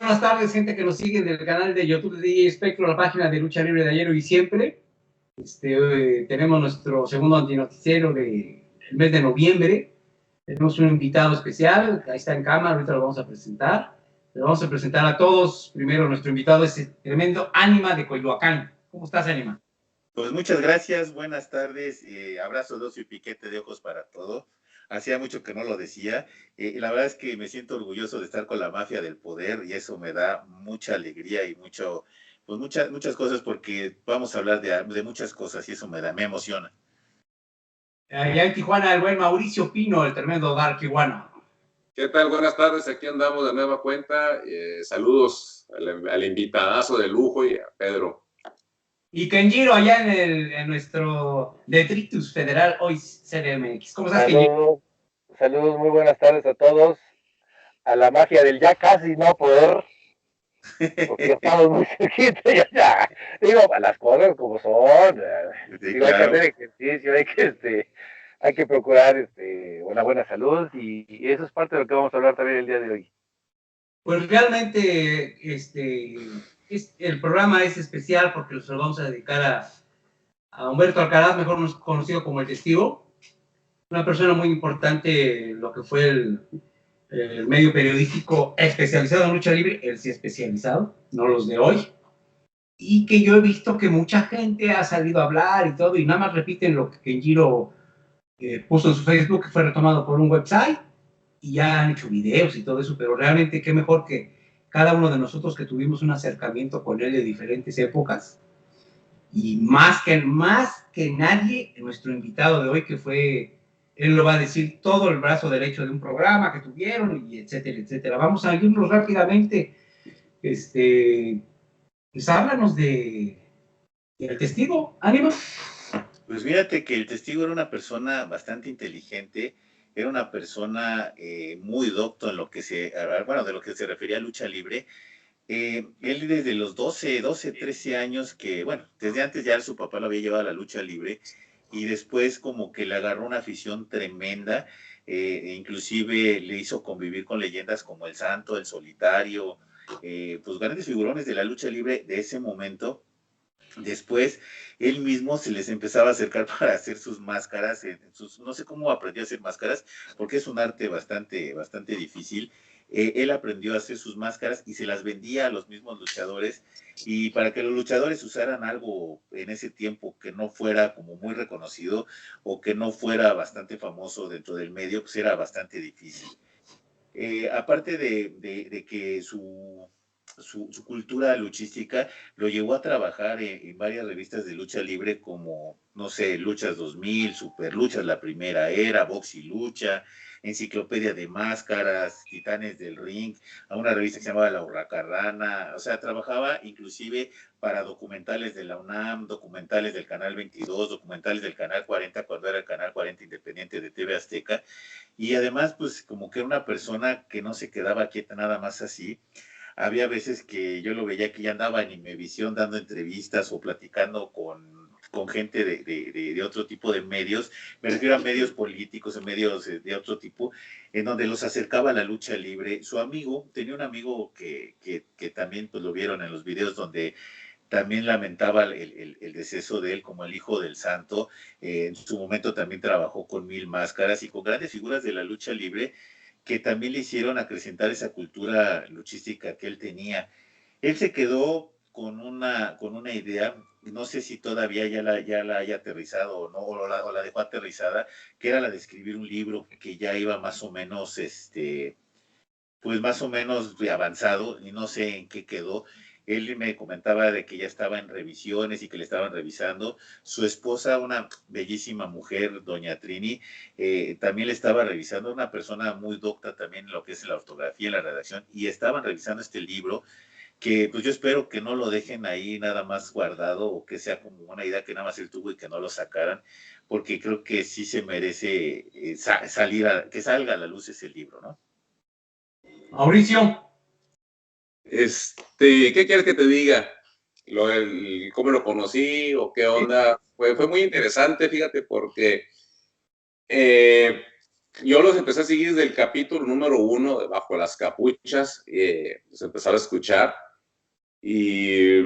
buenas tardes, gente que nos sigue del canal de YouTube de DJ Espectro, la página de Lucha Libre de ayer, hoy y siempre. Tenemos nuestro segundo antinoticiero del mes de noviembre. Tenemos un invitado especial, ahí está en cámara, ahorita lo vamos a presentar. Le vamos a presentar a todos. Primero, nuestro invitado es el tremendo Ánima de Coyoacán. ¿Cómo estás, Ánima? Pues muchas gracias, buenas tardes, abrazo de oso y piquete de ojos para todo. Hacía mucho que no lo decía. La verdad es que me siento orgulloso de estar con la mafia del poder y eso me da mucha alegría y pues muchas cosas, porque vamos a hablar de muchas cosas y eso me emociona. Allá en Tijuana, el buen Mauricio Pino, el tremendo Dark Iguana. ¿Qué tal? Buenas tardes, aquí andamos de nueva cuenta. Saludos al invitadazo de lujo y a Pedro. Y Kenjiro, allá en nuestro Detritus Federal, hoy CDMX. ¿Cómo estás, Kenjiro? Saludos, muy buenas tardes a todos. A la magia del ya casi no poder, porque ya estamos muy cerquita, ya. Digo, las cosas como son. Sí, digo, claro. hay que hacer ejercicio, hay que procurar una buena salud, y eso es parte de lo que vamos a hablar también el día de hoy. Pues realmente el programa es especial porque se lo vamos a dedicar a Humberto Alcaraz, mejor conocido como El Testigo, una persona muy importante en lo que fue el medio periodístico especializado en lucha libre, él sí especializado, no los de hoy, y que yo he visto que mucha gente ha salido a hablar y todo, y nada más repiten lo que Kenjiro puso en su Facebook, que fue retomado por un website, y ya han hecho videos y todo eso, pero realmente qué mejor que cada uno de nosotros que tuvimos un acercamiento con él de diferentes épocas, y más que nadie, nuestro invitado de hoy, que fue, él lo va a decir, todo el brazo derecho de un programa que tuvieron, y etcétera, etcétera. Vamos a irnos rápidamente. Pues háblanos del Testigo, Ánima. Pues fíjate que el Testigo era una persona bastante inteligente, era una persona muy docto en lo que de lo que se refería a lucha libre. Él desde los 13 años, que bueno, desde antes ya su papá lo había llevado a la lucha libre, y después como que le agarró una afición tremenda, inclusive le hizo convivir con leyendas como el Santo, el Solitario, pues grandes figurones de la lucha libre de ese momento. Después, él mismo se les empezaba a acercar para hacer sus máscaras, no sé cómo aprendió a hacer máscaras, porque es un arte bastante difícil. Él aprendió a hacer sus máscaras y se las vendía a los mismos luchadores, y para que los luchadores usaran algo en ese tiempo que no fuera como muy reconocido o que no fuera bastante famoso dentro del medio, pues era bastante difícil. Aparte de que su cultura luchística lo llevó a trabajar en varias revistas de lucha libre como, no sé, Luchas 2000, Super Luchas, La Primera Era, Box y Lucha, Enciclopedia de Máscaras, Titanes del Ring, a una revista que se llamaba La Hurracarrana. O sea, trabajaba inclusive para documentales de la UNAM, documentales del Canal 22, documentales del Canal 40, cuando era el Canal 40 independiente de TV Azteca. Y además, pues como que era una persona que no se quedaba quieta nada más así. Había veces que yo lo veía que ya andaba en Imevisión dando entrevistas o platicando con gente de otro tipo de medios. Me refiero a medios políticos, a medios de otro tipo, en donde los acercaba a la lucha libre. Su amigo, tenía un amigo que también pues lo vieron en los videos, donde también lamentaba el deceso de él, como el hijo del santo. En su momento también trabajó con Mil Máscaras y con grandes figuras de la lucha libre, que también le hicieron acrecentar esa cultura luchística que él tenía. Él se quedó con una idea, no sé si todavía ya la haya aterrizado o no, o la dejó aterrizada, que era la de escribir un libro que ya iba más o menos, pues más o menos avanzado, y no sé en qué quedó. Él me comentaba de que ya estaba en revisiones y que le estaban revisando. Su esposa, una bellísima mujer, doña Trini, también le estaba revisando, una persona muy docta también en lo que es la ortografía y la redacción, y estaban revisando este libro, que pues yo espero que no lo dejen ahí nada más guardado, o que sea como una idea que nada más él tuvo y que no lo sacaran, porque creo que sí se merece que salga a la luz ese libro, ¿no? Mauricio. ¿Qué quieres que te diga? ¿Cómo lo conocí o qué onda? Fue muy interesante, fíjate, porque yo los empecé a seguir desde el capítulo número 1 de Bajo las Capuchas, los empezaba a escuchar y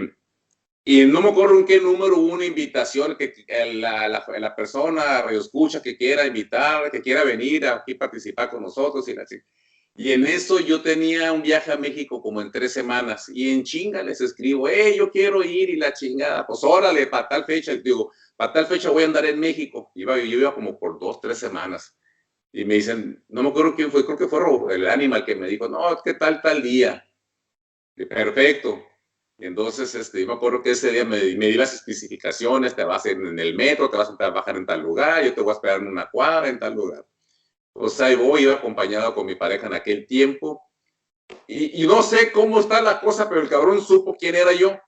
no me acuerdo en qué número hubo una invitación que la persona radio escucha que quiera invitar, que quiera venir aquí a participar con nosotros y en eso yo tenía un viaje a México como en 3 semanas y en chinga les escribo, yo quiero ir y la chingada, pues órale, para tal fecha, digo, para tal fecha voy a andar en México, yo iba como por 2, 3 semanas. Y me dicen, no me acuerdo quién fue, creo que fue el Animal que me dijo, no, ¿qué tal día? Y perfecto. Y entonces, yo me acuerdo que ese día me di las especificaciones, te vas en el metro, te vas a trabajar en tal lugar, yo te voy a esperar en una cuadra en tal lugar. O sea, iba acompañado con mi pareja en aquel tiempo. Y no sé cómo está la cosa, pero el cabrón supo quién era yo.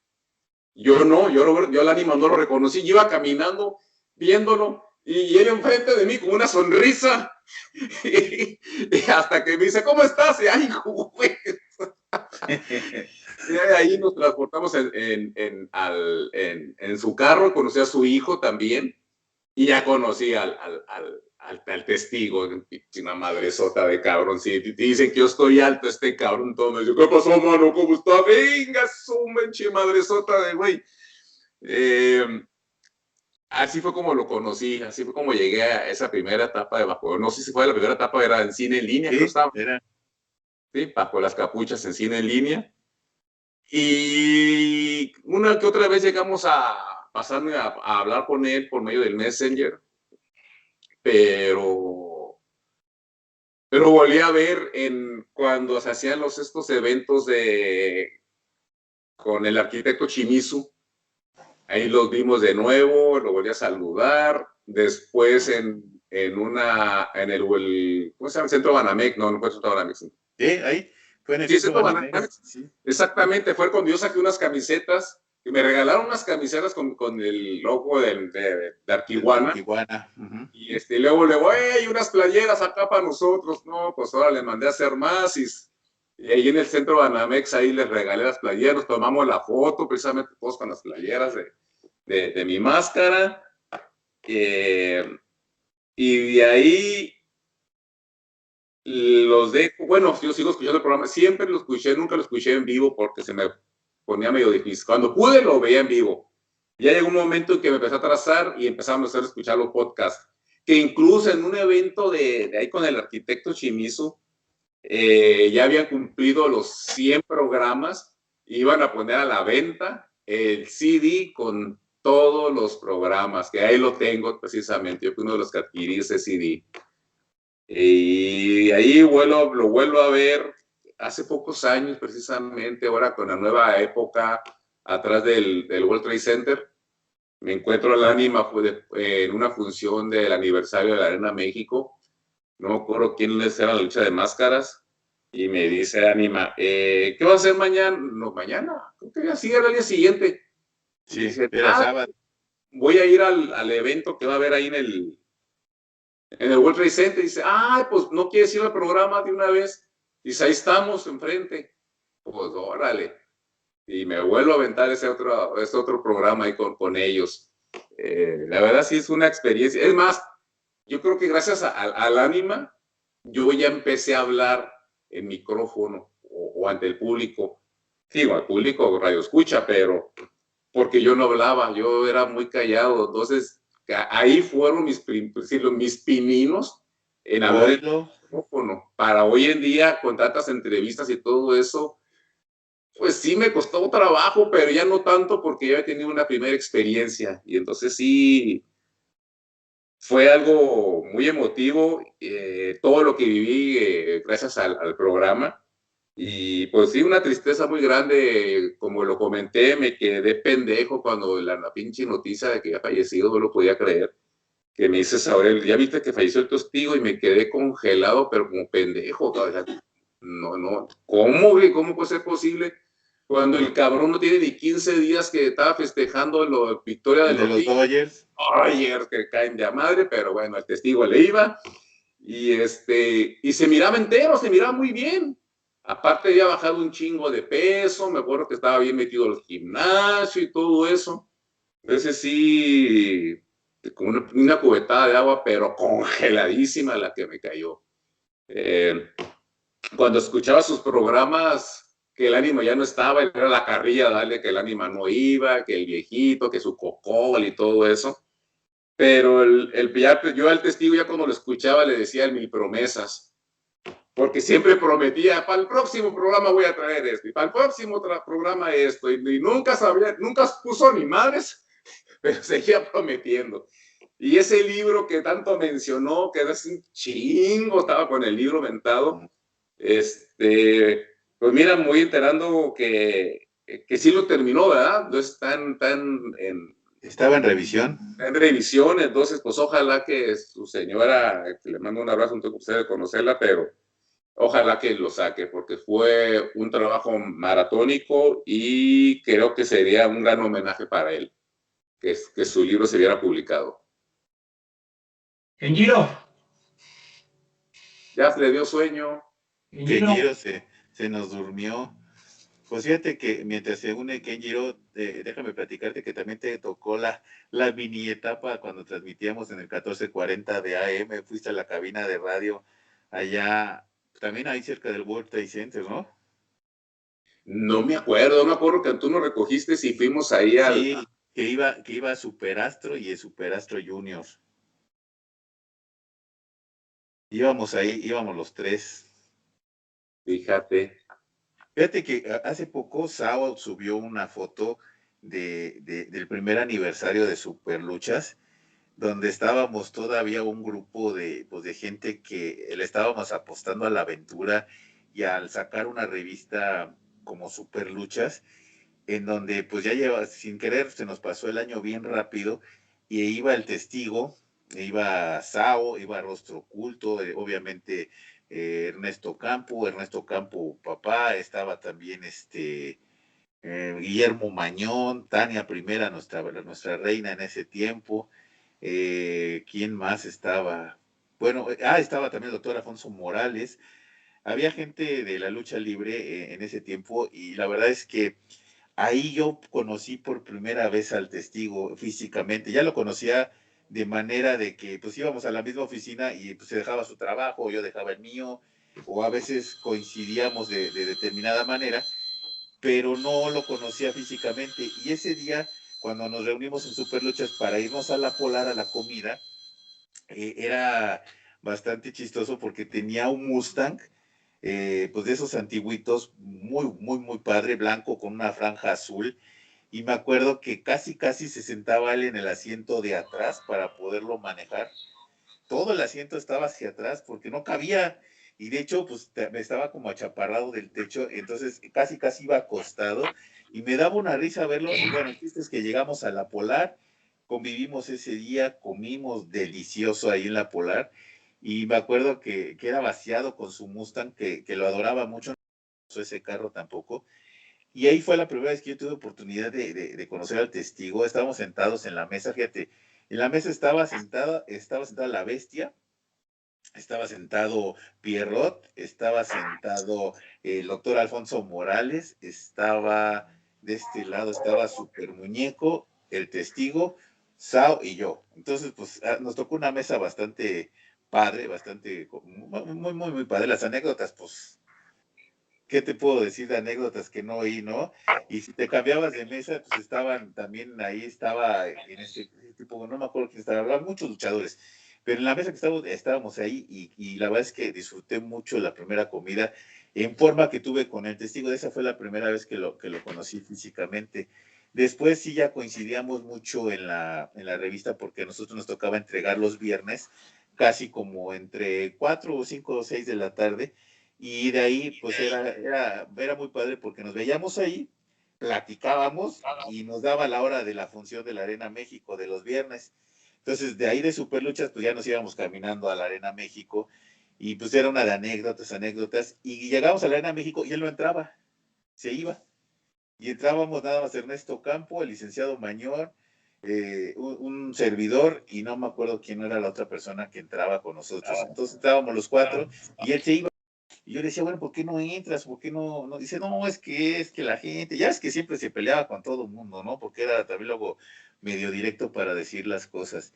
Yo no, yo al Animal no lo reconocí, yo iba caminando, viéndolo, y él enfrente de mí con una sonrisa. Y hasta que me dice, ¿cómo estás? Y ay, güey. Y ahí nos transportamos en su carro, conocí a su hijo también, y ya conocí al testigo, una madresota de cabrón. Si dicen que yo estoy alto, este cabrón todo me dice, ¿qué pasó, mano? ¿Cómo está? Venga, su menche madresota de güey. Así fue como lo conocí, así fue como llegué a esa primera etapa de Bajo. No sé si fue la primera etapa, era en cine en línea, Sí, creo estaba. era. Sí, Bajo las Capuchas en cine en línea. Y una que otra vez llegamos a pasarme a hablar con él por medio del Messenger, pero volví a ver cuando se hacían estos eventos con el arquitecto Shimizu. Ahí los vimos de nuevo, lo volví a saludar. Después en el ¿cómo se llama? El Centro Banamex, no fue el Centro Banamex. Sí, ahí fue en el Sí, Centro Centro Banamex. Banamex. Sí. Exactamente, fue cuando yo saqué unas camisetas y me regalaron unas camisetas con el logo de Arquihuana. Arquihuana. Uh-huh. Y luego, hay unas playeras acá para nosotros. No, pues ahora le mandé a hacer más y ahí en el Centro Banamex, ahí les regalé las playeras, nos tomamos la foto, precisamente todos con las playeras de mi máscara. Y de ahí los dejo. Bueno, yo sigo escuchando el programa, siempre lo escuché, nunca lo escuché en vivo porque se me ponía medio difícil. Cuando pude lo veía en vivo. Ya llegó un momento en que me empecé a atrasar y empezamos a escuchar los podcasts. Que incluso en un evento de ahí con el arquitecto Shimizu, ya habían cumplido los 100 programas, iban a poner a la venta el CD con todos los programas, que ahí lo tengo precisamente, yo fui uno de los que adquirí ese CD. Y ahí lo vuelvo a ver hace pocos años, precisamente ahora con la nueva época, atrás del World Trade Center. Me encuentro al Ánima en una función del aniversario de la Arena México. No me acuerdo quién les era la lucha de máscaras. Y me dice Ánima, ¿qué va a hacer mañana? No, mañana, creo que ya sí, era el día siguiente. Sí, dice, era sábado. Voy a ir al evento que va a haber ahí en el World Trade Center. Dice, pues no quieres ir al programa de una vez. Dice, ahí estamos enfrente. Pues órale. Y me vuelvo a aventar ese otro programa ahí con ellos. La verdad sí es una experiencia. Es más, yo creo que gracias al Ánima, yo ya empecé a hablar en micrófono o ante el público. Digo, al público radio escucha, pero porque yo no hablaba, yo era muy callado. Entonces, ahí fueron mis pininos en hablar en el micrófono. Para hoy en día, con tantas entrevistas y todo eso, pues sí me costó trabajo, pero ya no tanto porque ya he tenido una primera experiencia. Y entonces sí, fue algo muy emotivo, todo lo que viví gracias al programa. Y pues sí, una tristeza muy grande, como lo comenté, me quedé pendejo cuando la pinche noticia de que había fallecido, no lo podía creer. Que me dice Saurel, ya viste que falleció el testigo y me quedé congelado, pero como pendejo. No, ¿cómo puede ser posible? Cuando el cabrón no tiene ni 15 días que estaba festejando la victoria de los Dodgers. Dodgers, que caen de a madre, pero bueno, el testigo le iba. Y se miraba entero, se miraba muy bien. Aparte había bajado un chingo de peso, me acuerdo que estaba bien metido al gimnasio y todo eso. Entonces sí, con una cubetada de agua, pero congeladísima la que me cayó. Cuando escuchaba sus programas, que el ánimo ya no estaba, era la carrilla, dale, que el ánimo no iba, que el viejito, que su cocol y todo eso. Pero yo al testigo ya cuando lo escuchaba le decía mil promesas, porque siempre prometía, para el próximo programa voy a traer esto, y para el próximo programa esto, y nunca sabía, nunca puso ni madres, pero seguía prometiendo. Y ese libro que tanto mencionó, que era un chingo, estaba con el libro mentado, pues mira, me voy enterando que sí lo terminó, ¿verdad? No es tan estaba en revisión. En revisión, entonces, pues ojalá que su señora, que le mando un abrazo, no tengo gusto de conocerla, pero ojalá que lo saque, porque fue un trabajo maratónico y creo que sería un gran homenaje para él, que su libro se viera publicado. Kenjiro. Ya le dio sueño. Kenjiro se nos durmió. Pues fíjate que mientras se une Kenjiro, déjame platicarte que también te tocó la mini etapa cuando transmitíamos en el 1440 de AM, fuiste a la cabina de radio allá, también ahí cerca del World Trade Center, ¿no? No me acuerdo que tú nos recogiste y fuimos ahí Sí, que iba Superastro y el Superastro Junior. Íbamos ahí, íbamos los tres. Fíjate. Fíjate que hace poco Sao subió una foto del primer aniversario de Superluchas, donde estábamos todavía un grupo pues de gente que le estábamos apostando a la aventura y al sacar una revista como Superluchas, en donde pues ya sin querer se nos pasó el año bien rápido y iba el testigo, iba Sao, iba Rostro Oculto, obviamente Ernesto Campo papá, estaba también Guillermo Mañón, Tania Primera, nuestra reina en ese tiempo. ¿Quién más estaba? Bueno, estaba también el doctor Alfonso Morales. Había gente de la lucha libre en ese tiempo y la verdad es que ahí yo conocí por primera vez al testigo físicamente. Ya lo conocía de manera de que pues íbamos a la misma oficina y pues se dejaba su trabajo, yo dejaba el mío, o a veces coincidíamos de determinada manera, pero no lo conocía físicamente. Y ese día, cuando nos reunimos en Superluchas para irnos a la Polar a la comida, era bastante chistoso porque tenía un Mustang, pues de esos antiguitos, muy, muy, muy padre, blanco con una franja azul. Y me acuerdo que casi se sentaba él en el asiento de atrás para poderlo manejar. Todo el asiento estaba hacia atrás porque no cabía. Y de hecho, pues me estaba como achaparrado del techo, entonces casi iba acostado. Y me daba una risa verlo. Y bueno, el chiste es que llegamos a la Polar, convivimos ese día, comimos delicioso ahí en la Polar. Y me acuerdo que era vaciado con su Mustang, que lo adoraba mucho. No usó ese carro tampoco. Y ahí fue la primera vez que yo tuve oportunidad de conocer al testigo. Estábamos sentados en la mesa, fíjate, en la mesa estaba sentada la bestia, estaba sentado Pierrot, estaba sentado el doctor Alfonso Morales, estaba de este lado, estaba Super Muñeco, el testigo, Sao y yo. Entonces, pues nos tocó una mesa bastante padre, bastante, muy padre. Las anécdotas, pues, ¿qué te puedo decir de anécdotas que no oí, no? Y si te cambiabas de mesa, pues estaban también ahí, estaba en ese tipo, no me acuerdo quién estaba, hablaban muchos luchadores, pero en la mesa que estábamos ahí y la verdad es que disfruté mucho la primera comida en forma que tuve con el testigo. Esa fue la primera vez que lo conocí físicamente. Después sí ya coincidíamos mucho en la revista porque a nosotros nos tocaba entregar los viernes, casi como entre 4 o 5 o 6 de la tarde, y de ahí pues era muy padre porque nos veíamos ahí, platicábamos y nos daba la hora de la función de la Arena México de los viernes. Entonces de ahí de Superluchas pues ya nos íbamos caminando a la Arena México y pues era una de anécdotas y llegamos a la Arena México y él no entraba, se iba. Y entrábamos nada más Ernesto Campo, el licenciado Mañón, un servidor y no me acuerdo quién era la otra persona que entraba con nosotros. Entonces entrábamos los cuatro y él se iba. Y yo le decía, bueno, ¿por qué no entras? ¿Por qué no? Dice, no, es que la gente, ya es que siempre se peleaba con todo el mundo, ¿no? Porque era también luego medio directo para decir las cosas.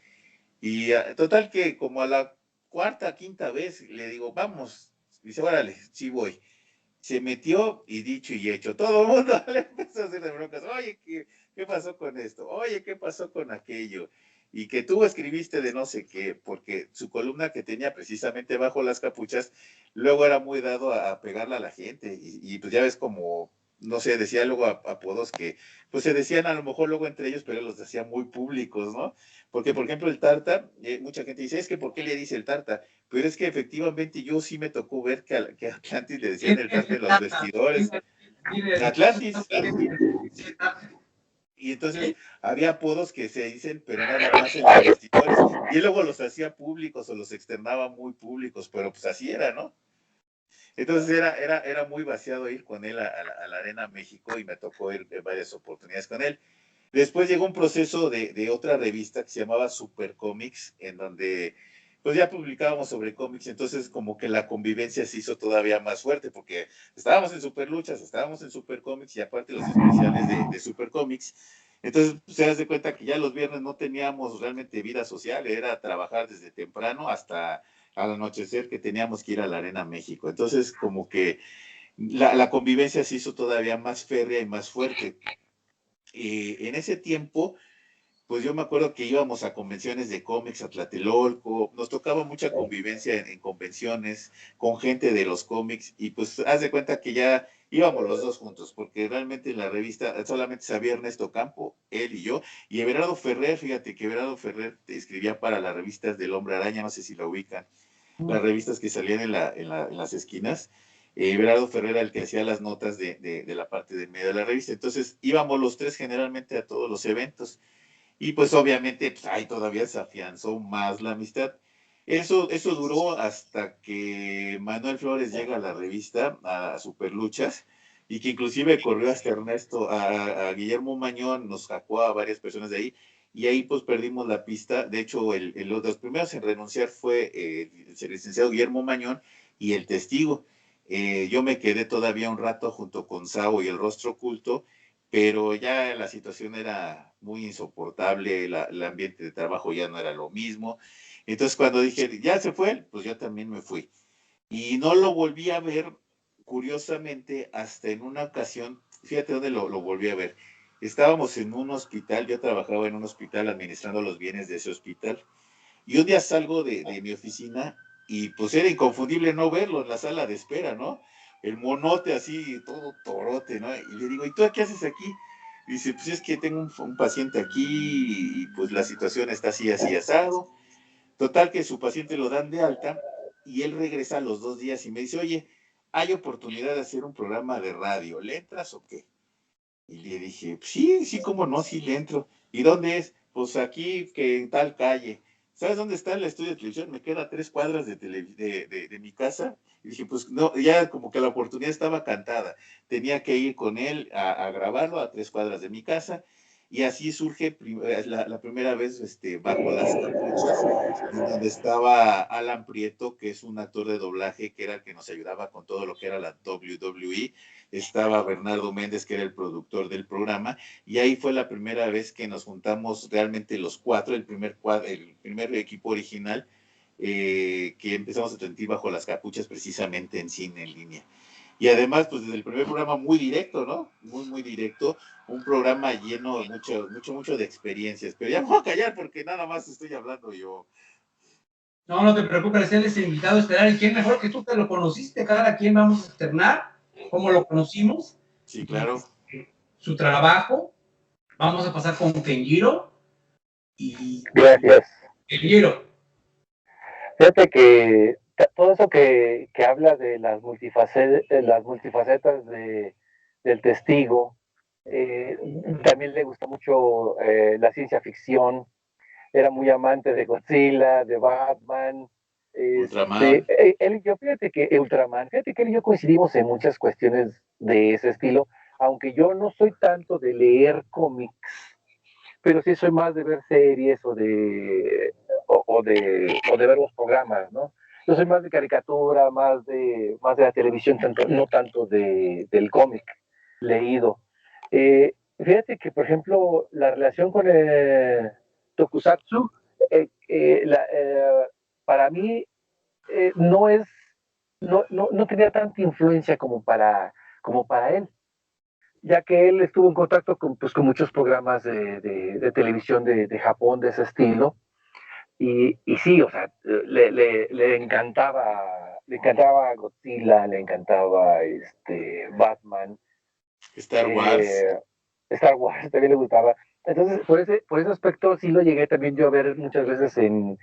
Y total que como a la cuarta, quinta vez le digo, vamos, dice, órale, sí voy. Se metió y dicho y hecho, todo el mundo le empezó a hacer de broncas, oye, ¿qué pasó con esto? Oye, ¿qué pasó con aquello? Y que tú escribiste de no sé qué, porque su columna que tenía precisamente bajo las capuchas, luego era muy dado a pegarle a la gente, y pues ya ves como, no sé, decía luego apodos que, pues se decían a lo mejor luego entre ellos, pero él los hacía muy públicos, ¿no? Porque, por ejemplo, el Tarta, mucha gente dice, es que ¿por qué le dice el Tarta? Pero es que efectivamente yo sí me tocó ver que a Atlantis le decían ¿Quién el es Tarta en el los Tata? vestidores. Dile, Atlantis. sí, Tata. Y entonces había apodos que se dicen, pero nada más en los vestidores. Y él luego los hacía públicos o los externaba muy públicos, pero pues así era, ¿no? Entonces era muy vaciado ir con él a la Arena México y me tocó ir en varias oportunidades con él. Después llegó un proceso de otra revista que se llamaba Super Comics, en donde pues ya publicábamos sobre cómics, entonces como que la convivencia se hizo todavía más fuerte, porque estábamos en Super Luchas, estábamos en Super Comics y aparte los especiales de Super Comics. Entonces pues, se das de cuenta que ya los viernes no teníamos realmente vida social, era trabajar desde temprano hasta al anochecer que teníamos que ir a la Arena México. Entonces como que la convivencia se hizo todavía más férrea y más fuerte. En ese tiempo, pues yo me acuerdo que íbamos a convenciones de cómics a Tlatelolco, nos tocaba mucha convivencia en convenciones con gente de los cómics y pues haz de cuenta que ya íbamos los dos juntos, porque realmente en la revista solamente sabía Ernesto Campo, él y yo, y Everardo Ferrer, fíjate que Everardo Ferrer escribía para las revistas del Hombre Araña, no sé si lo ubican, las revistas que salían en las esquinas. Everardo Ferrer era el que hacía las notas de la parte de medio de la revista. Entonces íbamos los tres generalmente a todos los eventos. Y pues obviamente pues, ahí todavía se afianzó más la amistad. Eso duró hasta que Manuel Flores llega a la revista, a Superluchas, y que inclusive corrió hasta Ernesto, a Guillermo Mañón, nos sacó a varias personas de ahí, y ahí pues perdimos la pista. De hecho, los de los primeros en renunciar fue el licenciado Guillermo Mañón y el testigo. Yo me quedé todavía un rato junto con Sao y el Rostro Oculto, pero ya la situación era muy insoportable, el ambiente de trabajo ya no era lo mismo. Entonces cuando dije, ya se fue, pues yo también me fui. Y no lo volví a ver, curiosamente, hasta en una ocasión, fíjate dónde lo volví a ver. Estábamos en un hospital, yo trabajaba en un hospital administrando los bienes de ese hospital, y un día salgo de mi oficina y pues era inconfundible no verlo en la sala de espera, ¿no? El monote así, todo torote, ¿no? Y le digo, ¿y tú qué haces aquí? Y dice, pues es que tengo un paciente aquí y pues la situación está así, así, asado. Total que su paciente lo dan de alta y él regresa a los 2 días y me dice, oye, hay oportunidad de hacer un programa de radio, ¿le entras o qué? Y le dije, sí, sí, cómo no, sí le entro. ¿Y dónde es? Pues aquí, que en tal calle. ¿Sabes dónde está el estudio de televisión? Me queda a 3 cuadras de mi casa. Y dije, pues no, ya como que la oportunidad estaba cantada. Tenía que ir con él a grabarlo a 3 cuadras de mi casa. Y así surge la primera vez bajo las capuchas, en donde estaba Alan Prieto, que es un actor de doblaje, que era el que nos ayudaba con todo lo que era la WWE. Estaba Bernardo Méndez, que era el productor del programa, y ahí fue la primera vez que nos juntamos realmente los cuatro, el primer equipo original, que empezamos a transmitir bajo las capuchas precisamente en cine en línea. Y además, pues desde el primer programa muy directo, ¿no? Muy, muy directo, un programa lleno de mucho de experiencias. Pero ya me voy a callar porque nada más estoy hablando yo. No, no te preocupes, él es el invitado estelar. ¿Y quién mejor que tú te lo conociste? Cada quien vamos a externar cómo lo conocimos. Sí, Y claro. su trabajo. Vamos a pasar con Kenjiro. Y Gracias. Kenjiro. Fíjate que todo eso que habla de las multifacetas del testigo, también le gusta mucho la ciencia ficción, era muy amante de Godzilla, de Batman, Ultraman. él y yo, fíjate que él y yo coincidimos en muchas cuestiones de ese estilo, aunque yo no soy tanto de leer cómics, pero sí soy más de ver series o de ver los programas, ¿no? Yo soy más de caricatura, más de la televisión, no tanto del cómic leído. Fíjate que, por ejemplo, la relación con el Tokusatsu para mí no tenía tanta influencia como para él, ya que él estuvo en contacto con muchos programas de televisión de Japón de ese estilo, y sí, o sea, le encantaba Godzilla, le encantaba Batman, Star Wars. Star Wars también le gustaba. Entonces, por ese aspecto sí lo llegué también yo a ver muchas veces en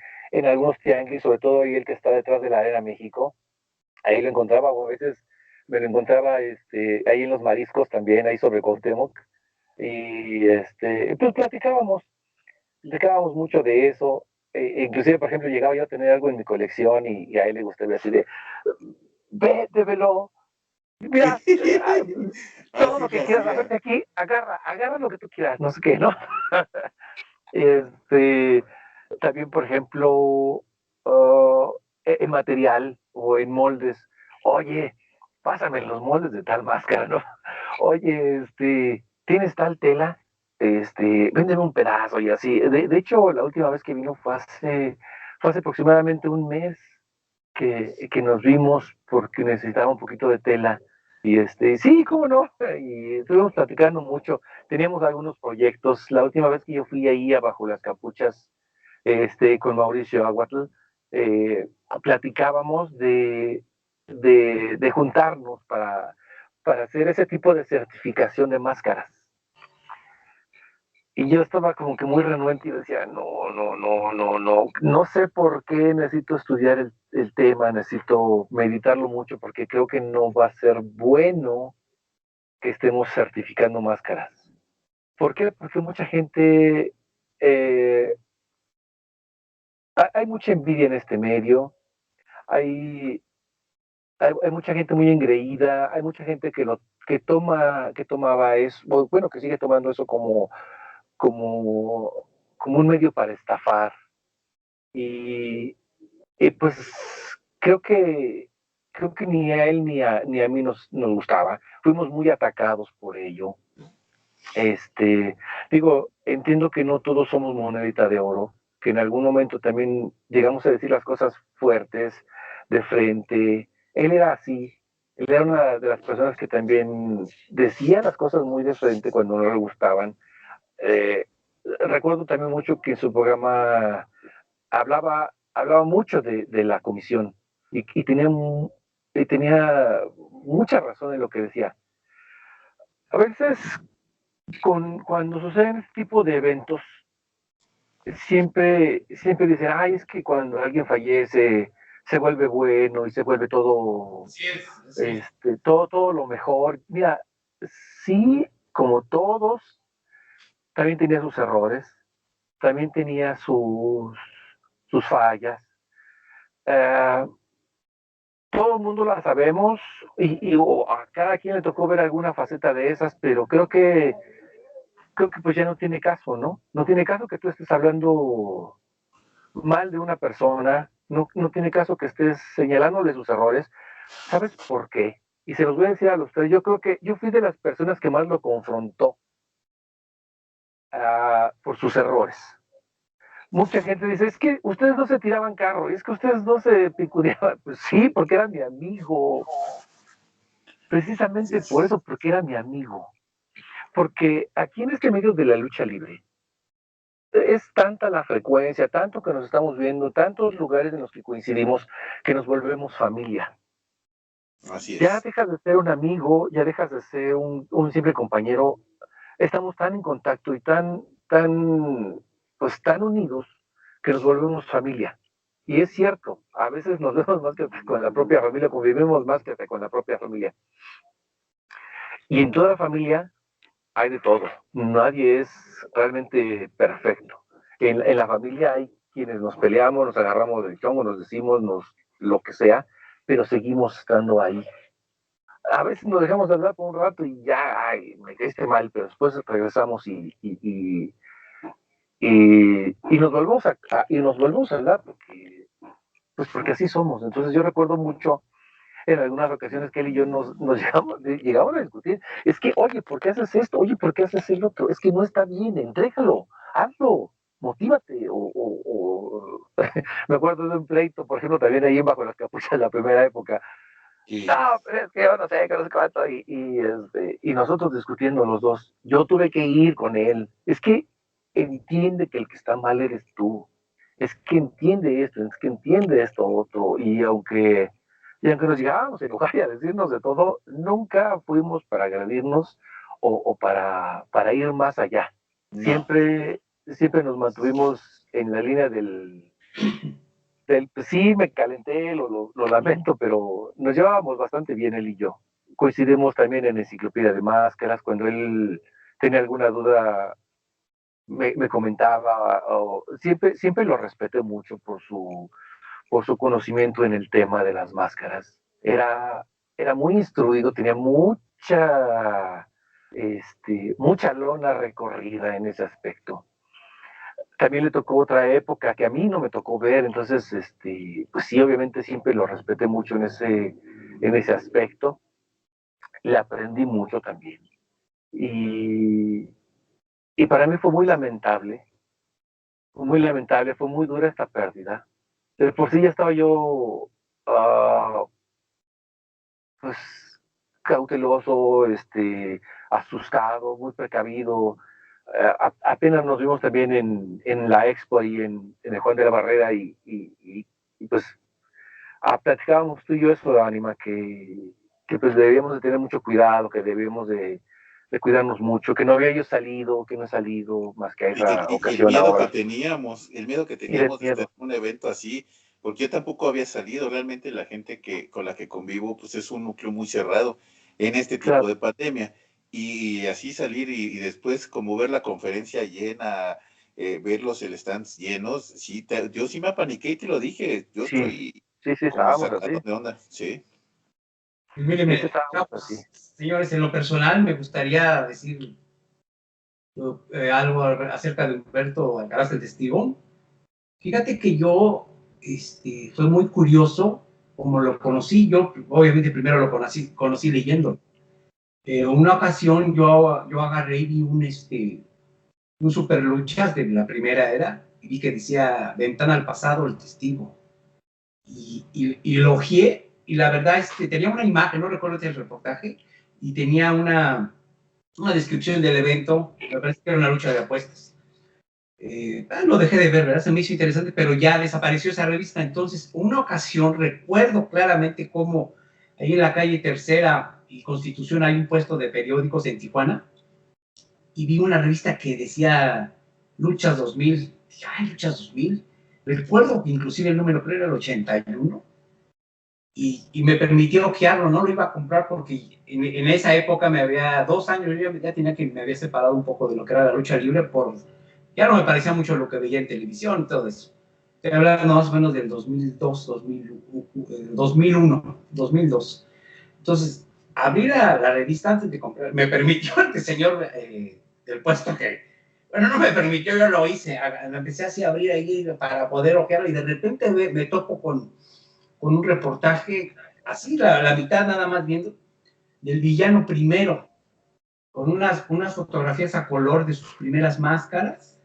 algunos tianguis, sobre todo ahí el que está detrás de la Arena México. Ahí lo encontraba, o a veces me lo encontraba ahí en los mariscos también, ahí sobre Cuauhtémoc. Y pues platicábamos mucho de eso. Inclusive, por ejemplo, llegaba yo a tener algo en mi colección y a él le gustaba así de, velo, mira, todo Así lo le que quieras, a ver hacía. de aquí, agarra lo que tú quieras, no sé qué, ¿no? este, También, por ejemplo, en material o en moldes, oye, pásame los moldes de tal máscara, ¿no? Oye, ¿tienes tal tela? Véndeme un pedazo y así. De hecho, la última vez que vino fue hace aproximadamente un mes que nos vimos porque necesitaba un poquito de tela. Y sí, cómo no, y estuvimos platicando mucho, teníamos algunos proyectos. La última vez que yo fui ahí abajo las capuchas, con Mauricio Aguatl, eh, platicábamos de juntarnos para hacer ese tipo de certificación de máscaras. Y yo estaba como que muy renuente y decía, no sé por qué necesito estudiar el tema, necesito meditarlo mucho porque creo que no va a ser bueno que estemos certificando máscaras. ¿Por qué? Porque mucha gente, eh, hay mucha envidia en este medio, hay, hay mucha gente muy engreída, hay mucha gente que tomaba eso, bueno, que sigue tomando eso como, como un medio para estafar. Y, pues creo que creo que ni a él ni a mí nos gustaba. Fuimos muy atacados por ello. Este, entiendo que no todos somos monedita de oro, que en algún momento también llegamos a decir las cosas fuertes, de frente. Él era así, él era una de las personas que también decía las cosas muy de frente cuando no le gustaban. Eh, Recuerdo también mucho que en su programa hablaba mucho de la comisión y tenía mucha razón en lo que decía. A veces, cuando suceden este tipo de eventos, siempre dicen, ay, es que cuando alguien fallece, se vuelve bueno y se vuelve todo, Así es, así es. todo lo mejor. Mira, sí, como todos, también tenía sus errores, también tenía sus fallas. Eh, Todo el mundo la sabemos y a cada quien le tocó ver alguna faceta de esas, pero creo que pues ya no tiene caso, ¿no? No tiene caso que tú estés hablando mal de una persona, no tiene caso que estés señalándole sus errores. ¿Sabes por qué? Y se los voy a decir a los tres. Yo creo que yo fui de las personas que más lo confrontó por sus errores. Mucha gente dice, es que ustedes no se tiraban carro, es que ustedes no se picudeaban. Pues sí, porque era mi amigo. Precisamente por eso, porque era mi amigo. Porque aquí en este medio de la lucha libre, es tanta la frecuencia, tanto que nos estamos viendo, tantos lugares en los que coincidimos, que nos volvemos familia. Así Ya es. dejas de ser un amigo, ya dejas de ser un simple compañero. Estamos tan en contacto y pues tan unidos que nos volvemos familia. Y es cierto, a veces nos vemos más que con la propia familia, convivimos más que con la propia familia. Y en toda la familia hay de todo. Nadie es realmente perfecto. En la familia hay quienes nos peleamos, nos agarramos del chongo, nos decimos lo que sea, pero seguimos estando ahí. A veces nos dejamos de hablar por un rato y ya, ay, me caíste mal, pero después regresamos y nos volvemos a hablar porque así somos. Entonces yo recuerdo mucho en algunas ocasiones que él y yo nos llegamos a discutir. Es que, oye, ¿por qué haces esto? Oye, ¿por qué haces el otro? Es que no está bien, entrégalo, hazlo, motívate, me acuerdo de un pleito, por ejemplo, también ahí bajo las capuchas de la primera época. Y, No, pero es que yo no sé, que no sé cuánto. Y nosotros discutiendo los dos. Yo tuve que ir con él. Es que entiende que el que está mal eres tú. Es que entiende esto, es que entiende esto otro. Y aunque nos llegábamos a enojar y a decirnos de todo, nunca fuimos para agredirnos o para ir más allá. no, Siempre nos mantuvimos en la línea pues sí, me calenté, lo lamento, pero nos llevábamos bastante bien él y yo. Coincidimos también en Enciclopedia de Máscaras, cuando él tenía alguna duda me comentaba, siempre lo respeté mucho por su conocimiento en el tema de las máscaras. Era muy instruido, tenía mucha lona recorrida en ese aspecto. También le tocó otra época que a mí no me tocó ver, entonces, pues sí, obviamente siempre lo respeté mucho en ese aspecto. Le aprendí mucho también. Y, y para mí fue muy lamentable, fue muy dura esta pérdida. De por sí ya estaba yo, pues, cauteloso, asustado, muy precavido. Apenas nos vimos también en la expo ahí en el Juan de la Barrera y pues platicábamos tú y yo eso, Anima, que pues debíamos de tener mucho cuidado, que debíamos de cuidarnos mucho, que no había yo salido, que no he salido más que a esa y ocasión ahora. el miedo que Y de teníamos de estar miedo, en un evento así, porque yo tampoco había salido, realmente la gente con la que convivo, pues es un núcleo muy cerrado en este tipo claro, de pandemia. Y así salir y después como ver la conferencia llena, ver los stands llenos, sí, yo sí me apaniqué y te lo dije, yo sí, estoy sí, como estábamos sacado así, de onda, sí. Pues míreme, estábamos así. pues, señores, en lo personal me gustaría decir algo acerca de Humberto Alcaraz, el testigo. Fíjate que yo fue muy curioso como lo conocí. Yo, obviamente, primero lo conocí leyendo. Una ocasión yo agarré y vi un super luchas de la primera era y vi que decía Ventana al pasado, el testigo. Y elogié, y la verdad es que tenía una imagen, no recuerdo el reportaje, y tenía una descripción del evento, me parece que era una lucha de apuestas. Lo dejé de ver, ¿verdad? Se me hizo interesante, pero ya desapareció esa revista. Entonces, una ocasión, recuerdo claramente cómo ahí en la calle Tercera y Constitución hay un puesto de periódicos en Tijuana, y vi una revista que decía Luchas 2000. Dije, ay, Luchas 2000. Recuerdo que inclusive el número creo era el 81, y me permitió ojearlo, no lo iba a comprar porque en esa época 2 años, yo ya me había separado un poco de lo que era la lucha libre, ya no me parecía mucho lo que veía en televisión y todo eso. Estoy hablando más o menos del 2002, 2001, 2002. Entonces, abrí la revista antes de comprar, me permitió el señor del puesto bueno, no me permitió, yo lo hice, lo empecé así a abrir ahí para poder ojearlo, y de repente me topo con un reportaje, así la mitad nada más viendo, del villano primero, con unas fotografías a color de sus primeras máscaras,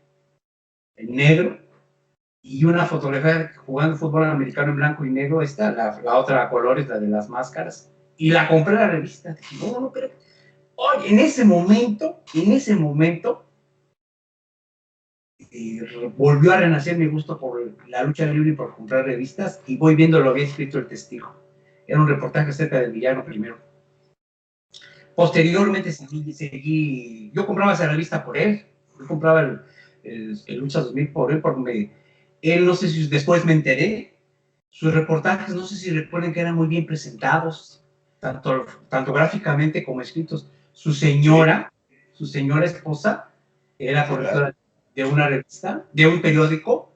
en negro, y una fotografía jugando fútbol americano en blanco y negro, la otra a colores, la de las máscaras, y la compré en la revista. Dije, no, pero, oye, en ese momento, volvió a renacer mi gusto por la lucha libre y por comprar revistas, y voy viendo lo que había escrito el testigo. Era un reportaje acerca del villano primero. Posteriormente yo compraba esa revista por él, yo compraba el Lucha 2000 por él, porque él, no sé si después me enteré, sus reportajes, no sé si recuerden que eran muy bien presentados, tanto gráficamente como escritos. Su señora esposa, era correctora de una revista, de un periódico.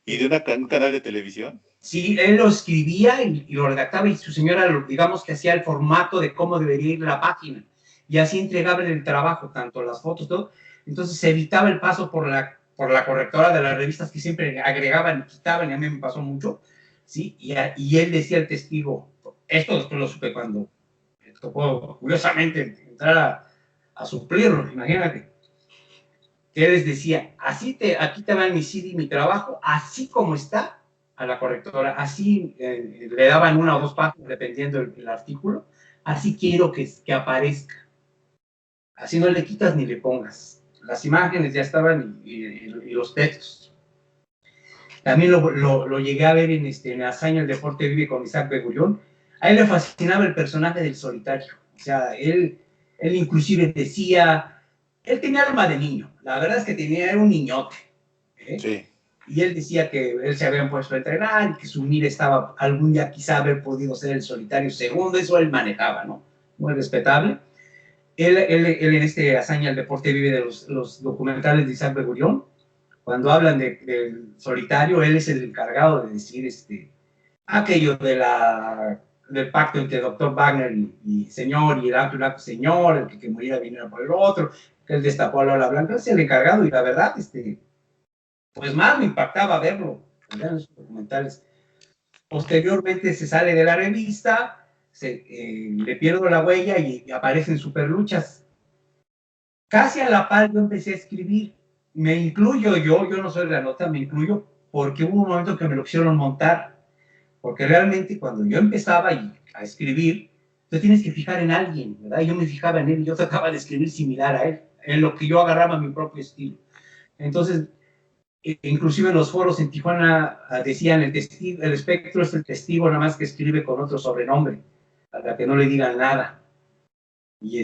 ¿Y de un canal de televisión? Sí, él lo escribía y lo redactaba, y su señora, digamos que hacía el formato de cómo debería ir la página, y así entregaba el trabajo, tanto las fotos, todo. Entonces se evitaba el paso por la correctora de las revistas, que siempre agregaban y quitaban, y a mí me pasó mucho, ¿sí? Y él decía al testigo, esto después lo supe cuando me tocó, curiosamente, entrar a suplirlo, imagínate. que les decía, aquí te va mi CD, mi trabajo, así como está, a la correctora, así le daban 1 o 2 páginas dependiendo el artículo, así quiero que aparezca. Así no le quitas ni le pongas. Las imágenes ya estaban y los textos. También lo llegué a ver en Hazaña, el deporte vive con Isaac Begullón. A él le fascinaba el personaje del solitario. O sea, él inclusive decía, él tenía alma de niño. La verdad es que era un niñote. Sí. Y él decía que él se habían puesto a entrenar y que su mira estaba algún día quizá haber podido ser el solitario segundo. Eso él manejaba, ¿no? Muy respetable. Él en Hazaña, el deporte vive de los documentales de Isaac Begullón. Cuando hablan del solitario, él es el encargado de decir aquello del pacto entre Dr. Wagner y Señor, y el amplio blanco Señor, el que muriera viniera por el otro, que él destapó a Lola Blanca. Él es el encargado, y la verdad, pues más me impactaba verlo en los documentales. Posteriormente se sale de la revista, le pierdo la huella y aparecen Superluchas. Casi a la par yo empecé a escribir. Me incluyo yo no soy la nota, me incluyo porque hubo un momento que me lo quisieron montar, porque realmente cuando yo empezaba a escribir, tú tienes que fijar en alguien, ¿verdad? Yo me fijaba en él y yo trataba de escribir similar a él, en lo que yo agarraba mi propio estilo. Entonces, inclusive en los foros en Tijuana decían, el espectro es el testigo nada más que escribe con otro sobrenombre, para que no le digan nada. Y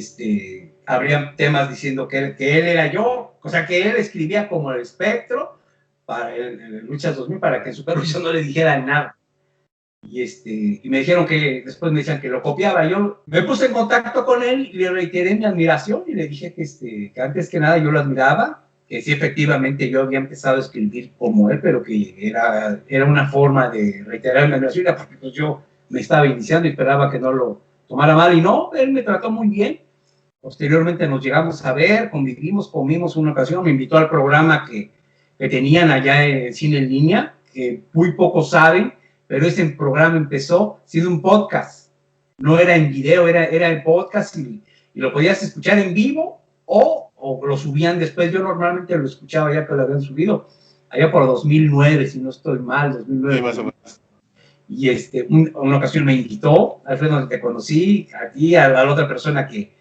habría temas diciendo que él era yo, o sea, que él escribía como el espectro para el Luchas 2000, para que en Superluchas no le dijeran nada. Y me dijeron después me decían que lo copiaba. Yo me puse en contacto con él y le reiteré mi admiración y le dije que antes que nada yo lo admiraba, que sí, efectivamente yo había empezado a escribir como él, pero que era una forma de reiterar mi admiración, porque pues yo me estaba iniciando y esperaba que no lo tomara mal, y no, él me trató muy bien. Posteriormente nos llegamos a ver, convivimos, comimos una ocasión, me invitó al programa que tenían allá en Cine en Línea, que muy pocos saben, pero ese programa empezó siendo un podcast, no era en video, era en podcast, y lo podías escuchar en vivo o lo subían después. Yo normalmente lo escuchaba ya que lo habían subido, allá por 2009, si no estoy mal, 2009. Sí, más o menos. Y una ocasión me invitó, Alfredo, donde te conocí, a ti, a la otra persona que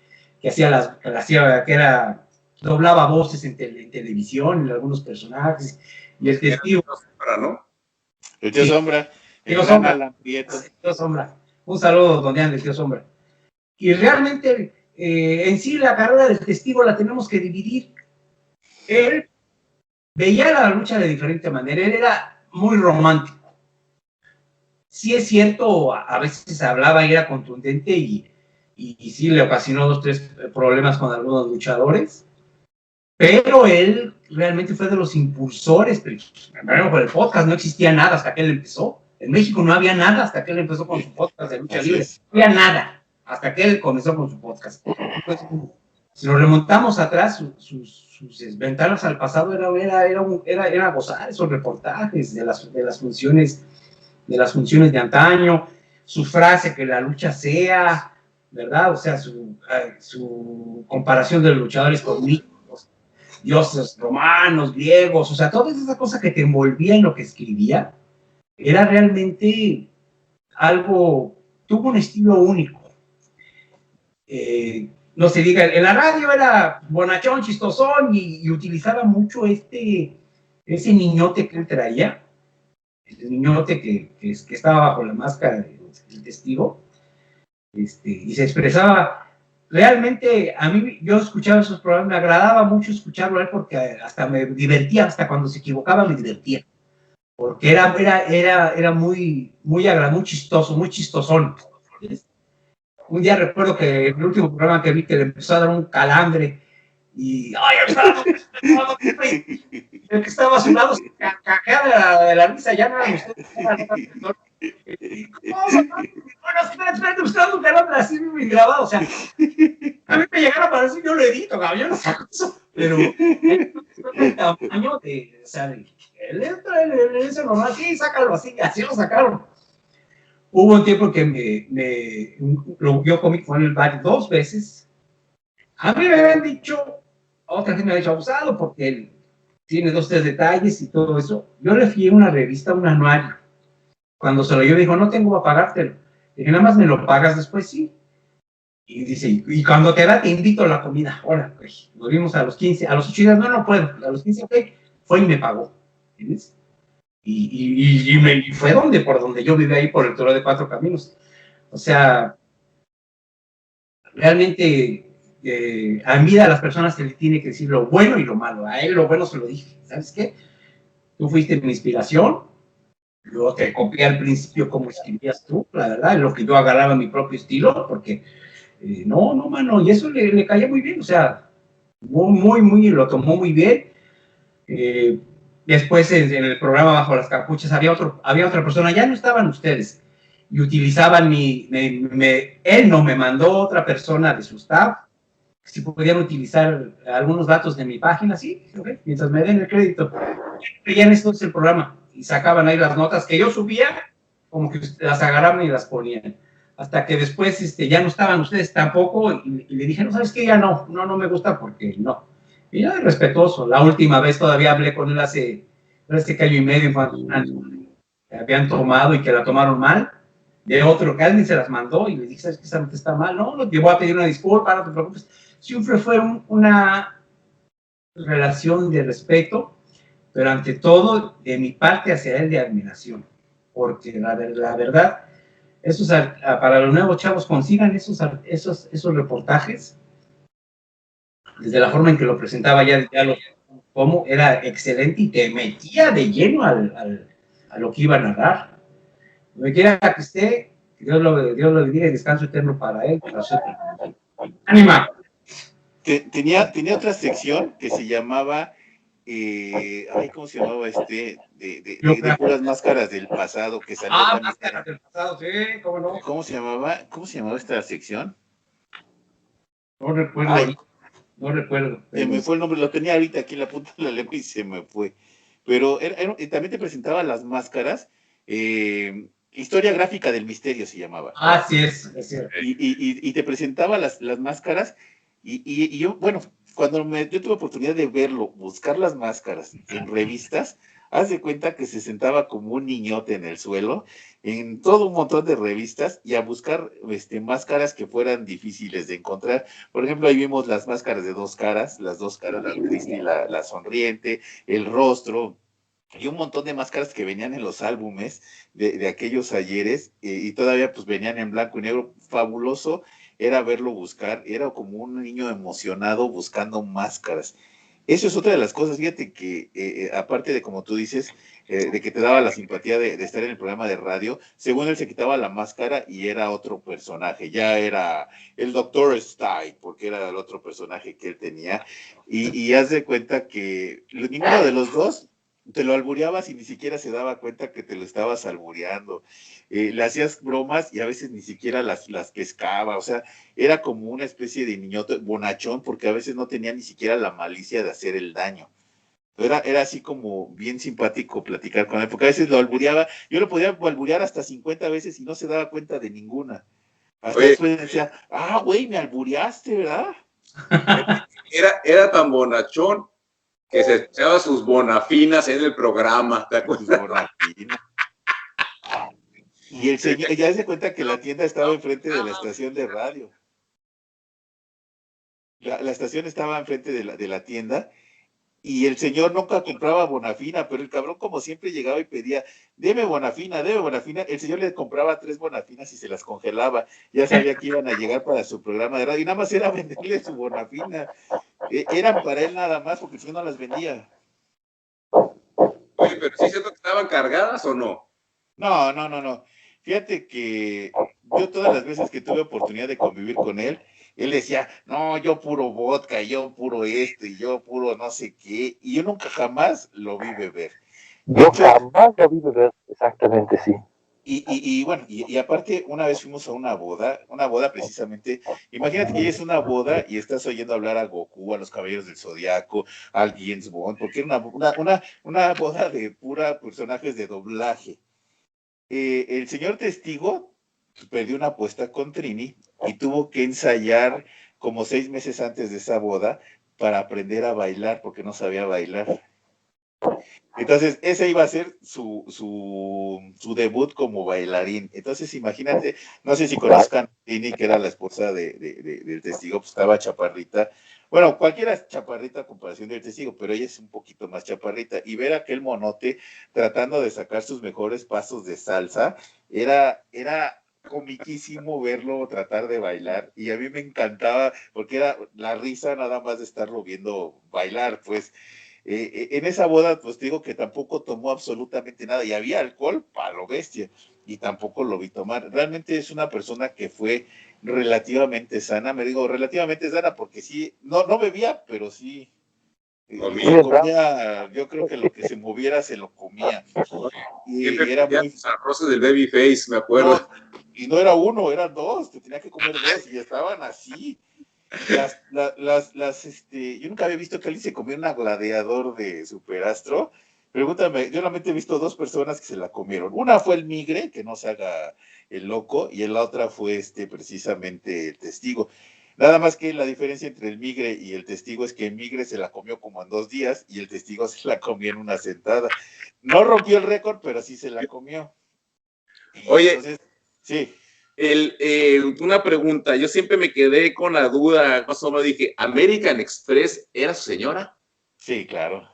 doblaba voces en televisión, en algunos personajes, y el testigo. ¿No? El tío Sombra. Tío Sombra. Tío Sombra. Un saludo, don Diane, el tío Sombra. Y realmente, en sí, la carrera del testigo la tenemos que dividir. Él veía la lucha de diferente manera, él era muy romántico. Sí es cierto, a veces hablaba y era contundente y sí le ocasionó 2 o 3 problemas con algunos luchadores, pero él realmente fue de los impulsores. Primero, por el podcast no existía nada hasta que él empezó. En México no había nada hasta que él empezó con su podcast de lucha libre. No había nada hasta que él comenzó con su podcast. Entonces, si nos remontamos atrás, sus ventanas al pasado era gozar esos reportajes de las funciones de antaño, su frase, que la lucha sea, ¿verdad? O sea, su comparación de los luchadores con míticos, dioses romanos, griegos, o sea, todas esas cosas que te envolvían en lo que escribía, era realmente algo, tuvo un estilo único. No se diga, en la radio era bonachón, chistosón, y utilizaba mucho ese niñote que él traía, el niñote que estaba bajo la máscara del testigo, y se expresaba realmente. A mí, yo escuchaba esos programas, me agradaba mucho escucharlo a él, porque hasta me divertía, hasta cuando se equivocaba me divertía, porque era muy chistoso, muy chistosón. Un día recuerdo que el último programa que vi, que le empezó a dar un calambre, y el que estaba a su lado se cajeaba de la risa. Ya no era usted. Espérate, usted un calambre así muy grabado. O sea, a mí me llegaron a parecer, yo lo edito, yo no saco eso, pero el tamaño o sea, él dice normal, sí, sácalo así lo sacaron. Hubo un tiempo que yo comí con él 2 veces. A mí me habían dicho, otra gente me ha dicho abusado porque él tiene 2, 3 detalles y todo eso. Yo le fui a una revista, un anuario. Cuando se lo dio, dijo, no tengo para pagártelo. Dije, nada más me lo pagas después, sí. Y dice, y cuando te da, te invito a la comida. Ahora, pues, nos vimos a los 15, a los 8 días, no puedo. A los 15, ok, fue y me pagó. ¿Entiendes? Y fue por donde yo vivía ahí, por el Toro de Cuatro Caminos. O sea, realmente a mí a las personas se les tiene que decir lo bueno y lo malo. A él lo bueno se lo dije. ¿Sabes qué? Tú fuiste mi inspiración. Yo te copié al principio como escribías tú, la verdad, en lo que yo agarraba mi propio estilo, porque no, mano, y eso le caía muy bien, o sea, lo tomó muy bien. Eh, Después en el programa Bajo las Capuchas había otra persona, ya no estaban ustedes, y utilizaban él no me mandó otra persona de su staff, si podían utilizar algunos datos de mi página, sí, okay, mientras me den el crédito. Veían esto es el programa y sacaban ahí las notas que yo subía, como que las agarraban y las ponían. Hasta que después ya no estaban ustedes tampoco y le dije, no, ¿sabes qué? Ya no me gusta porque no. Y ya respetuoso. La última vez todavía hablé con él hace año y medio cuando habían tomado y que la tomaron mal. De otro que alguien se las mandó y le dije, ¿sabes qué? Esa nota está mal. No, te voy a pedir una disculpa, no te preocupes. Siempre fue una relación de respeto, pero ante todo, de mi parte hacia él, de admiración. Porque la verdad, para los nuevos chavos, consigan esos reportajes, desde la forma en que lo presentaba como era excelente y te metía de lleno a lo que iba a narrar. Donde quiera que esté, Dios lo bendiga y descanso eterno para él. ¡Ánima! Tenía otra sección que se llamaba, ¿cómo se llamaba de puras máscaras del pasado que salía también? Máscaras del pasado, sí, cómo no. ¿Cómo se llamaba esta sección? No recuerdo. No recuerdo. Se me fue el nombre, lo tenía ahorita aquí en la punta de la lengua y se me fue. Pero también te presentaba las máscaras, historia gráfica del misterio se llamaba. Sí es cierto. Y te presentaba las máscaras y yo, bueno, cuando yo tuve oportunidad de verlo, buscar las máscaras en revistas, haz de cuenta que se sentaba como un niñote en el suelo, en todo un montón de revistas, y a buscar máscaras que fueran difíciles de encontrar. Por ejemplo, ahí vimos las máscaras de las dos caras, la triste y la sonriente, el rostro, y un montón de máscaras que venían en los álbumes de aquellos ayeres, y todavía pues venían en blanco y negro. Fabuloso era verlo buscar, era como un niño emocionado buscando máscaras. Eso es otra de las cosas, fíjate que aparte de, como tú dices, de que te daba la simpatía de estar en el programa de radio, según él se quitaba la máscara y era otro personaje, ya era el Dr. Style, porque era el otro personaje que él tenía, y haz de cuenta que ninguno de los dos te lo albureabas y ni siquiera se daba cuenta que te lo estabas albureando. Le hacías bromas y a veces ni siquiera las pescaba, o sea, era como una especie de niñote bonachón, porque a veces no tenía ni siquiera la malicia de hacer el daño. Era así como bien simpático platicar con él, porque a veces lo albureaba, yo lo podía alburear hasta 50 veces y no se daba cuenta de ninguna. Hasta después decía, güey, me albureaste, ¿verdad? Era tan bonachón que se echaba sus bonafinas en el programa, ¿te acuerdas? Y el señor, ya se cuenta que la tienda estaba enfrente de la estación de radio. La estación estaba enfrente de la tienda y el señor nunca compraba bonafina, pero el cabrón como siempre llegaba y pedía, deme bonafina. El señor le compraba 3 bonafinas y se las congelaba. Ya sabía que iban a llegar para su programa de radio y nada más era venderle su bonafina. Eran para él nada más porque el señor no las vendía. Oye, pero ¿sí es cierto que estaban cargadas o no? No. Fíjate que yo todas las veces que tuve oportunidad de convivir con él decía, no, yo puro vodka, yo puro esto, y yo puro no sé qué, y yo nunca jamás lo vi beber. Jamás lo vi beber, exactamente, sí. Y bueno, y aparte, una vez fuimos a una boda precisamente, imagínate que es una boda y estás oyendo hablar a Goku, a los Caballeros del Zodiaco, al James Bond, porque era una boda de pura personajes de doblaje. El señor testigo perdió una apuesta con Trini y tuvo que ensayar como 6 meses antes de esa boda para aprender a bailar, porque no sabía bailar. Entonces, ese iba a ser su debut como bailarín. Entonces, imagínate, no sé si conozcan a Tini, que era la esposa del testigo, pues estaba chaparrita. Bueno, cualquiera es chaparrita a comparación del testigo, pero ella es un poquito más chaparrita. Y ver a aquel monote tratando de sacar sus mejores pasos de salsa, era comiquísimo verlo tratar de bailar. Y a mí me encantaba, porque era la risa nada más de estarlo viendo bailar, pues. En esa boda, pues digo que tampoco tomó absolutamente nada y había alcohol para lo bestia y tampoco lo vi tomar. Realmente es una persona que fue relativamente sana, me digo relativamente sana porque sí, no bebía, pero sí se comía, yo creo que lo que se moviera se lo comía. Siempre Y era pedía muy... los arroces del Babyface, me acuerdo. No, y no era uno, eran dos, te tenía que comer dos y estaban así. Yo nunca había visto que alguien se comiera una gladiador de Superastro. Pregúntame, yo solamente he visto dos personas que se la comieron. Una fue el migre, que no se haga el loco, y la otra fue precisamente el testigo. Nada más que la diferencia entre el migre y el testigo es que el migre se la comió como en 2 días y el testigo se la comió en una sentada. No rompió el récord, pero sí se la comió. Y Oye, entonces, sí. Una pregunta, yo siempre me quedé con la duda, más o menos dije, ¿American Express era su señora? Sí, claro.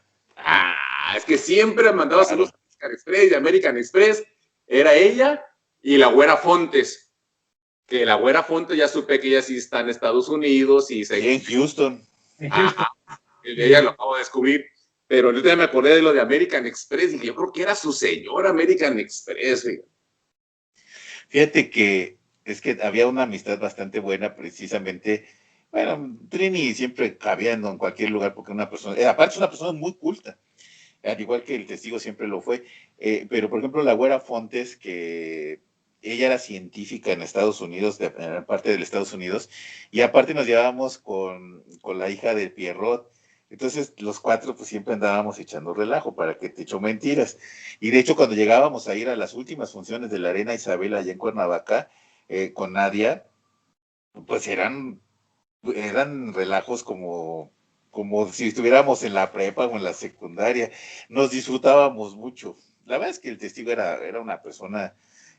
Es que siempre mandaba saludos a American Express y American Express era ella y la Güera Fontes, que la Güera Fontes ya supe que ella sí está en Estados Unidos y Y en Houston. Ella lo acabo de descubrir, pero yo también me acordé de lo de American Express y yo creo que era su señora American Express. Fíjate que es que había una amistad bastante buena, precisamente. Bueno, Trini siempre cabiendo en cualquier lugar porque una persona, aparte es una persona muy culta, al igual que el testigo siempre lo fue. Pero, por ejemplo, la Güera Fontes, que ella era científica en Estados Unidos, en parte de Estados Unidos, y aparte nos llevábamos con la hija de Pierrot. Entonces, los cuatro, pues siempre andábamos echando relajo, para que te echo mentiras. Y de hecho, cuando llegábamos a ir a las últimas funciones de la Arena Isabel allá en Cuernavaca, con Nadia, pues eran relajos como si estuviéramos en la prepa o en la secundaria. Nos disfrutábamos mucho. La verdad es que el testigo era una persona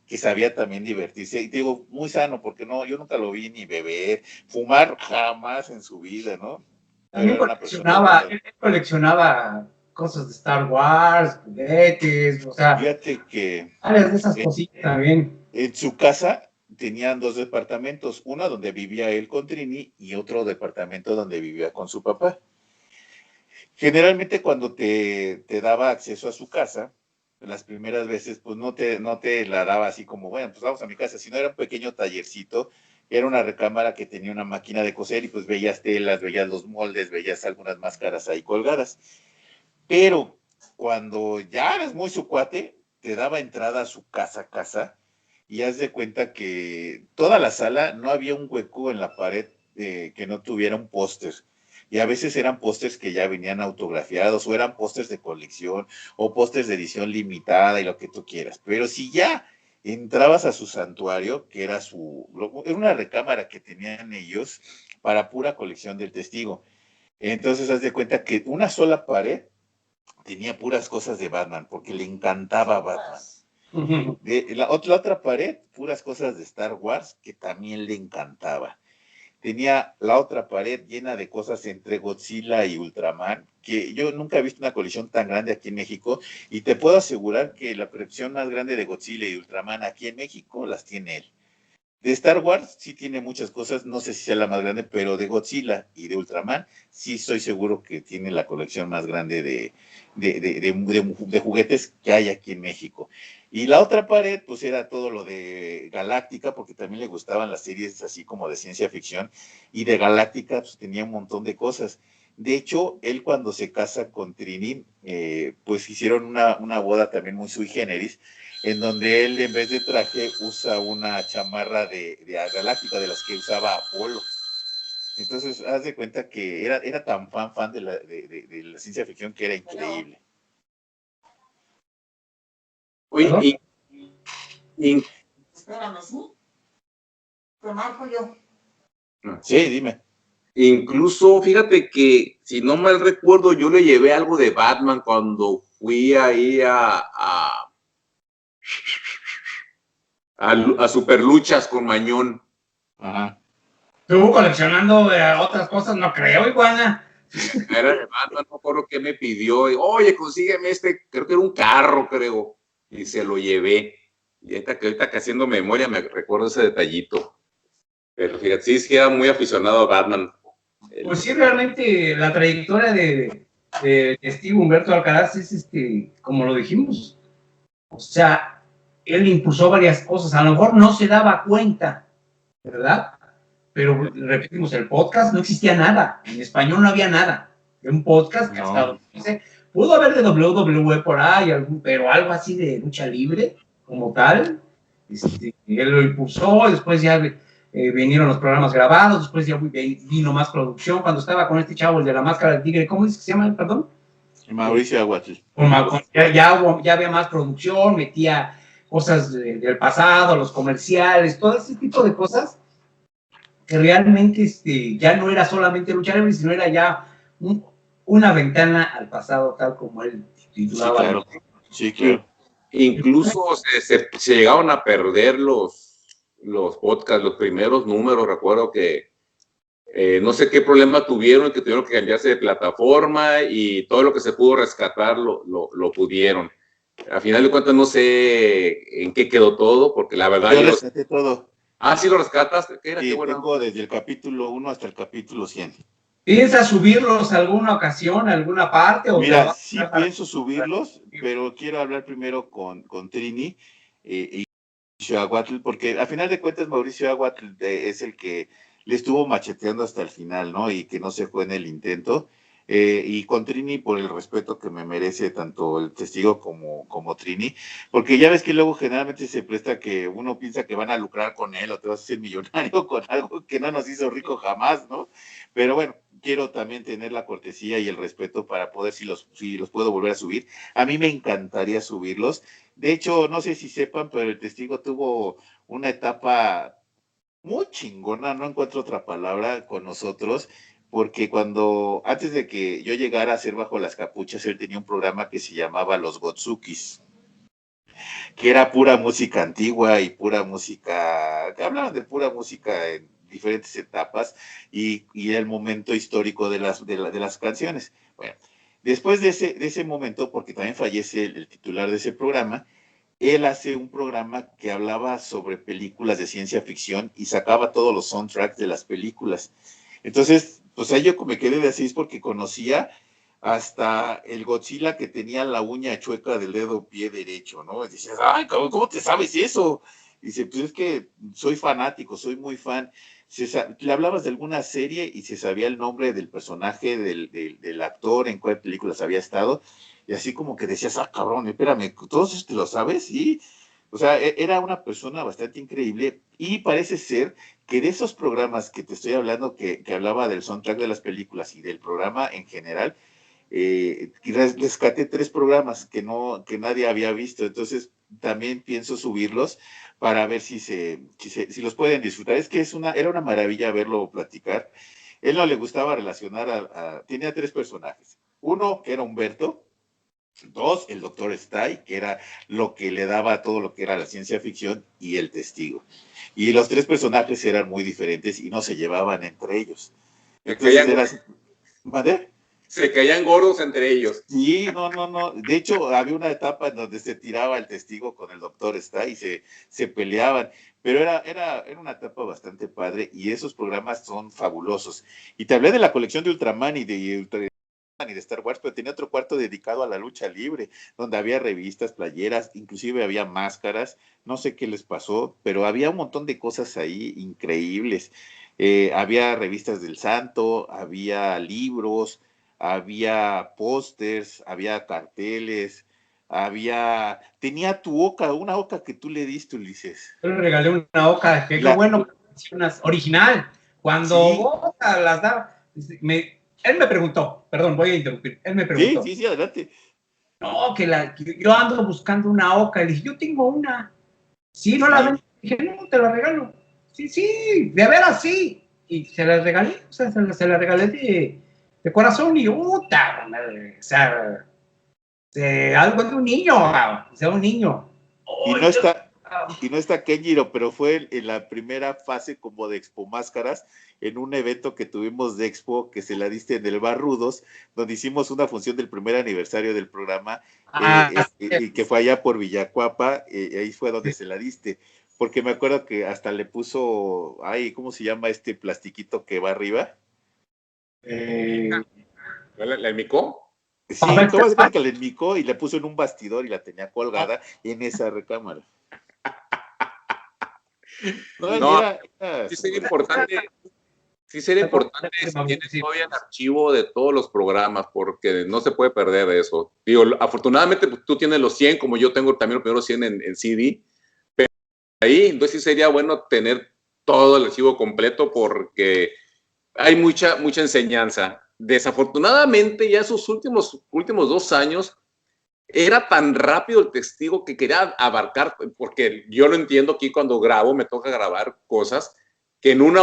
que sabía también divertirse, y digo, muy sano, porque no, yo nunca lo vi ni beber, fumar jamás en su vida, ¿no? Pero También era una persona él coleccionaba cosas de Star Wars, juguetes, o sea, Fíjate que varias de esas cositas también. en su casa tenían 2 departamentos, uno donde vivía él con Trini y otro departamento donde vivía con su papá. Generalmente cuando te daba acceso a su casa, las primeras veces, pues no te la daba así como, bueno, pues vamos a mi casa, sino era un pequeño tallercito, era una recámara que tenía una máquina de coser y pues veías telas, veías los moldes, veías algunas máscaras ahí colgadas. Pero cuando ya eres muy su cuate, te daba entrada a su casa, y haz de cuenta que toda la sala no había un hueco en la pared que no tuviera un póster. Y a veces eran pósters que ya venían autografiados, o eran pósters de colección, o pósters de edición limitada y lo que tú quieras. Pero si ya entrabas a su santuario, que era era una recámara que tenían ellos para pura colección del testigo. Entonces haz de cuenta que una sola pared tenía puras cosas de Batman, porque le encantaba Batman. La otra pared, puras cosas de Star Wars, que también le encantaba. Tenía la otra pared llena de cosas entre Godzilla y Ultraman, que yo nunca he visto una colección tan grande aquí en México, y te puedo asegurar que la colección más grande de Godzilla y Ultraman aquí en México las tiene él. De Star Wars sí tiene muchas cosas, no sé si sea la más grande, pero de Godzilla y de Ultraman sí estoy seguro que tiene la colección más grande de juguetes que hay aquí en México. Y la otra pared, pues era todo lo de Galáctica, porque también le gustaban las series así como de ciencia ficción, y de Galáctica pues tenía un montón de cosas. De hecho, él cuando se casa con Trini, pues hicieron una boda también muy sui generis, en donde él en vez de traje usa una chamarra de Galáctica, de las que usaba Apolo. Entonces, haz de cuenta que era tan fan de la ciencia ficción que era increíble. Oye, Espérame, ¿sí? Te marco yo. Sí, dime. Incluso, fíjate que, si no mal recuerdo, yo le llevé algo de Batman cuando fui ahí a Superluchas con Mañón. Ajá. Estuvo coleccionando otras cosas, no creo, Iguana. Era de Batman, no me acuerdo qué me pidió. Y, oye, consígueme creo que era un carro, creo. Y se lo llevé. Y ahorita que haciendo memoria me recuerdo ese detallito. Pero fíjate, sí, es que era muy aficionado a Batman. Pues sí, realmente la trayectoria de Testigo Humberto Alcaraz es como lo dijimos. O sea, él impulsó varias cosas. A lo mejor no se daba cuenta, ¿verdad? Pero repetimos, el podcast no existía nada. En español no había nada. Era un podcast que hasta donde dice, pudo haber de WWE por ahí, pero algo así de lucha libre, como tal. Él lo impulsó, después ya vinieron los programas grabados, después ya vino más producción. Cuando estaba con este chavo, el de la máscara del tigre, ¿cómo dice que se llama? Perdón. Mauricio Aguatl. Ya había más producción, metía cosas del pasado, los comerciales, todo ese tipo de cosas que realmente ya no era solamente lucha libre, sino era ya una ventana al pasado, tal como él titulaba. Sí, claro. Sí, claro. Incluso se llegaron a perder los podcasts, los primeros números. Recuerdo que no sé qué problema tuvieron, que tuvieron que cambiarse de plataforma, y todo lo que se pudo rescatar lo pudieron. A final de cuentas no sé en qué quedó todo, porque la verdad yo rescaté todo. Ah, sí lo rescataste. Sí, tengo desde el capítulo 1 hasta el capítulo 100. ¿Piensas subirlos alguna ocasión, alguna parte? Mira, sí pienso subirlos, pero quiero hablar primero con Trini y Mauricio Aguatl, porque a final de cuentas Mauricio Aguatl es el que le estuvo macheteando hasta el final, ¿no? Y que no se fue en el intento. Y con Trini, por el respeto que me merece tanto el testigo como Trini, porque ya ves que luego generalmente se presta que uno piensa que van a lucrar con él o te vas a hacer millonario con algo que no nos hizo rico jamás, ¿no? Pero bueno, quiero también tener la cortesía y el respeto para poder, si los puedo volver a subir. A mí me encantaría subirlos. De hecho, no sé si sepan, pero el testigo tuvo una etapa muy chingona, no encuentro otra palabra, con nosotros, porque antes de que yo llegara a ser Bajo las Capuchas, él tenía un programa que se llamaba Los Gotsukis, que era pura música antigua y pura música, que hablaban de pura música en diferentes etapas y el momento histórico de las canciones. Bueno, después de ese momento, porque también fallece el titular de ese programa, él hace un programa que hablaba sobre películas de ciencia ficción y sacaba todos los soundtracks de las películas. Entonces, pues ahí yo me quedé de así porque conocía hasta el Godzilla que tenía la uña chueca del dedo pie derecho, ¿no? Y dices, ay, ¿cómo te sabes eso? Y dice, pues es que soy fanático, soy muy fan. Le hablabas de alguna serie y se sabía el nombre del personaje, del actor, en cuál películas había estado, y así como que decías, ah, cabrón, espérame, ¿todos esto lo sabes? Y, o sea, era una persona bastante increíble, y parece ser que de esos programas que te estoy hablando, que hablaba del soundtrack de las películas y del programa en general, rescaté 3 programas que nadie había visto, entonces también pienso subirlos para ver si los pueden disfrutar. Es que era una maravilla verlo platicar. Él no le gustaba relacionar tenía 3 personajes. Uno, que era Humberto. 2, el doctor Stay, que era lo que le daba todo lo que era la ciencia ficción, y el testigo. Y los 3 personajes eran muy diferentes y no se llevaban entre ellos. Entonces se caían gordos entre ellos. Sí, no. De hecho, había una etapa en donde se tiraba el testigo con el doctor Stay y se peleaban. Pero era una etapa bastante padre, y esos programas son fabulosos. Y te hablé de la colección de Ultraman y de Star Wars, pero tenía otro cuarto dedicado a la lucha libre, donde había revistas, playeras, inclusive había máscaras. No sé qué les pasó, pero había un montón de cosas ahí increíbles. Había revistas del Santo, había libros, había pósters, había carteles, tenía una oca que tú le diste, Ulises. Yo le regalé una oca, que qué bueno, original. Cuando sí. Oca las daba, él me preguntó, perdón, voy a interrumpir, él me preguntó. Sí, adelante. No, que yo ando buscando una oca, le dije, yo tengo una. Sí, no la ven. Dije, no, te la regalo. Sí, de veras, sí. y se las regalé, o sea, se las regalé de corazón y puta, o sea, algo de un niño, o sea, un niño. Y no está, y no está Kenjiro, pero fue en la primera fase como de Expo Máscaras, en un evento que tuvimos de Expo, que se la diste en el Barrudos, donde hicimos una función del primer aniversario del programa, y que fue allá por Villacuapa, ahí fue donde se la diste, porque me acuerdo que hasta le puso, ay, ¿cómo se llama este plastiquito que va arriba? ¿La enmicó? Sí, ¿cómo se llama que le enmicó y le puso en un bastidor y la tenía colgada en esa recámara? No, sí sería importante. Sí sería importante si tienes todavía el archivo de todos los programas, porque no se puede perder eso. Digo, afortunadamente pues, tú tienes los 100, como yo tengo también los primeros 100 en CD, pero ahí, entonces sí sería bueno tener todo el archivo completo porque hay mucha enseñanza. Desafortunadamente ya esos últimos 2 años era tan rápido el testigo que quería abarcar, porque yo lo entiendo aquí cuando grabo, me toca grabar cosas que en una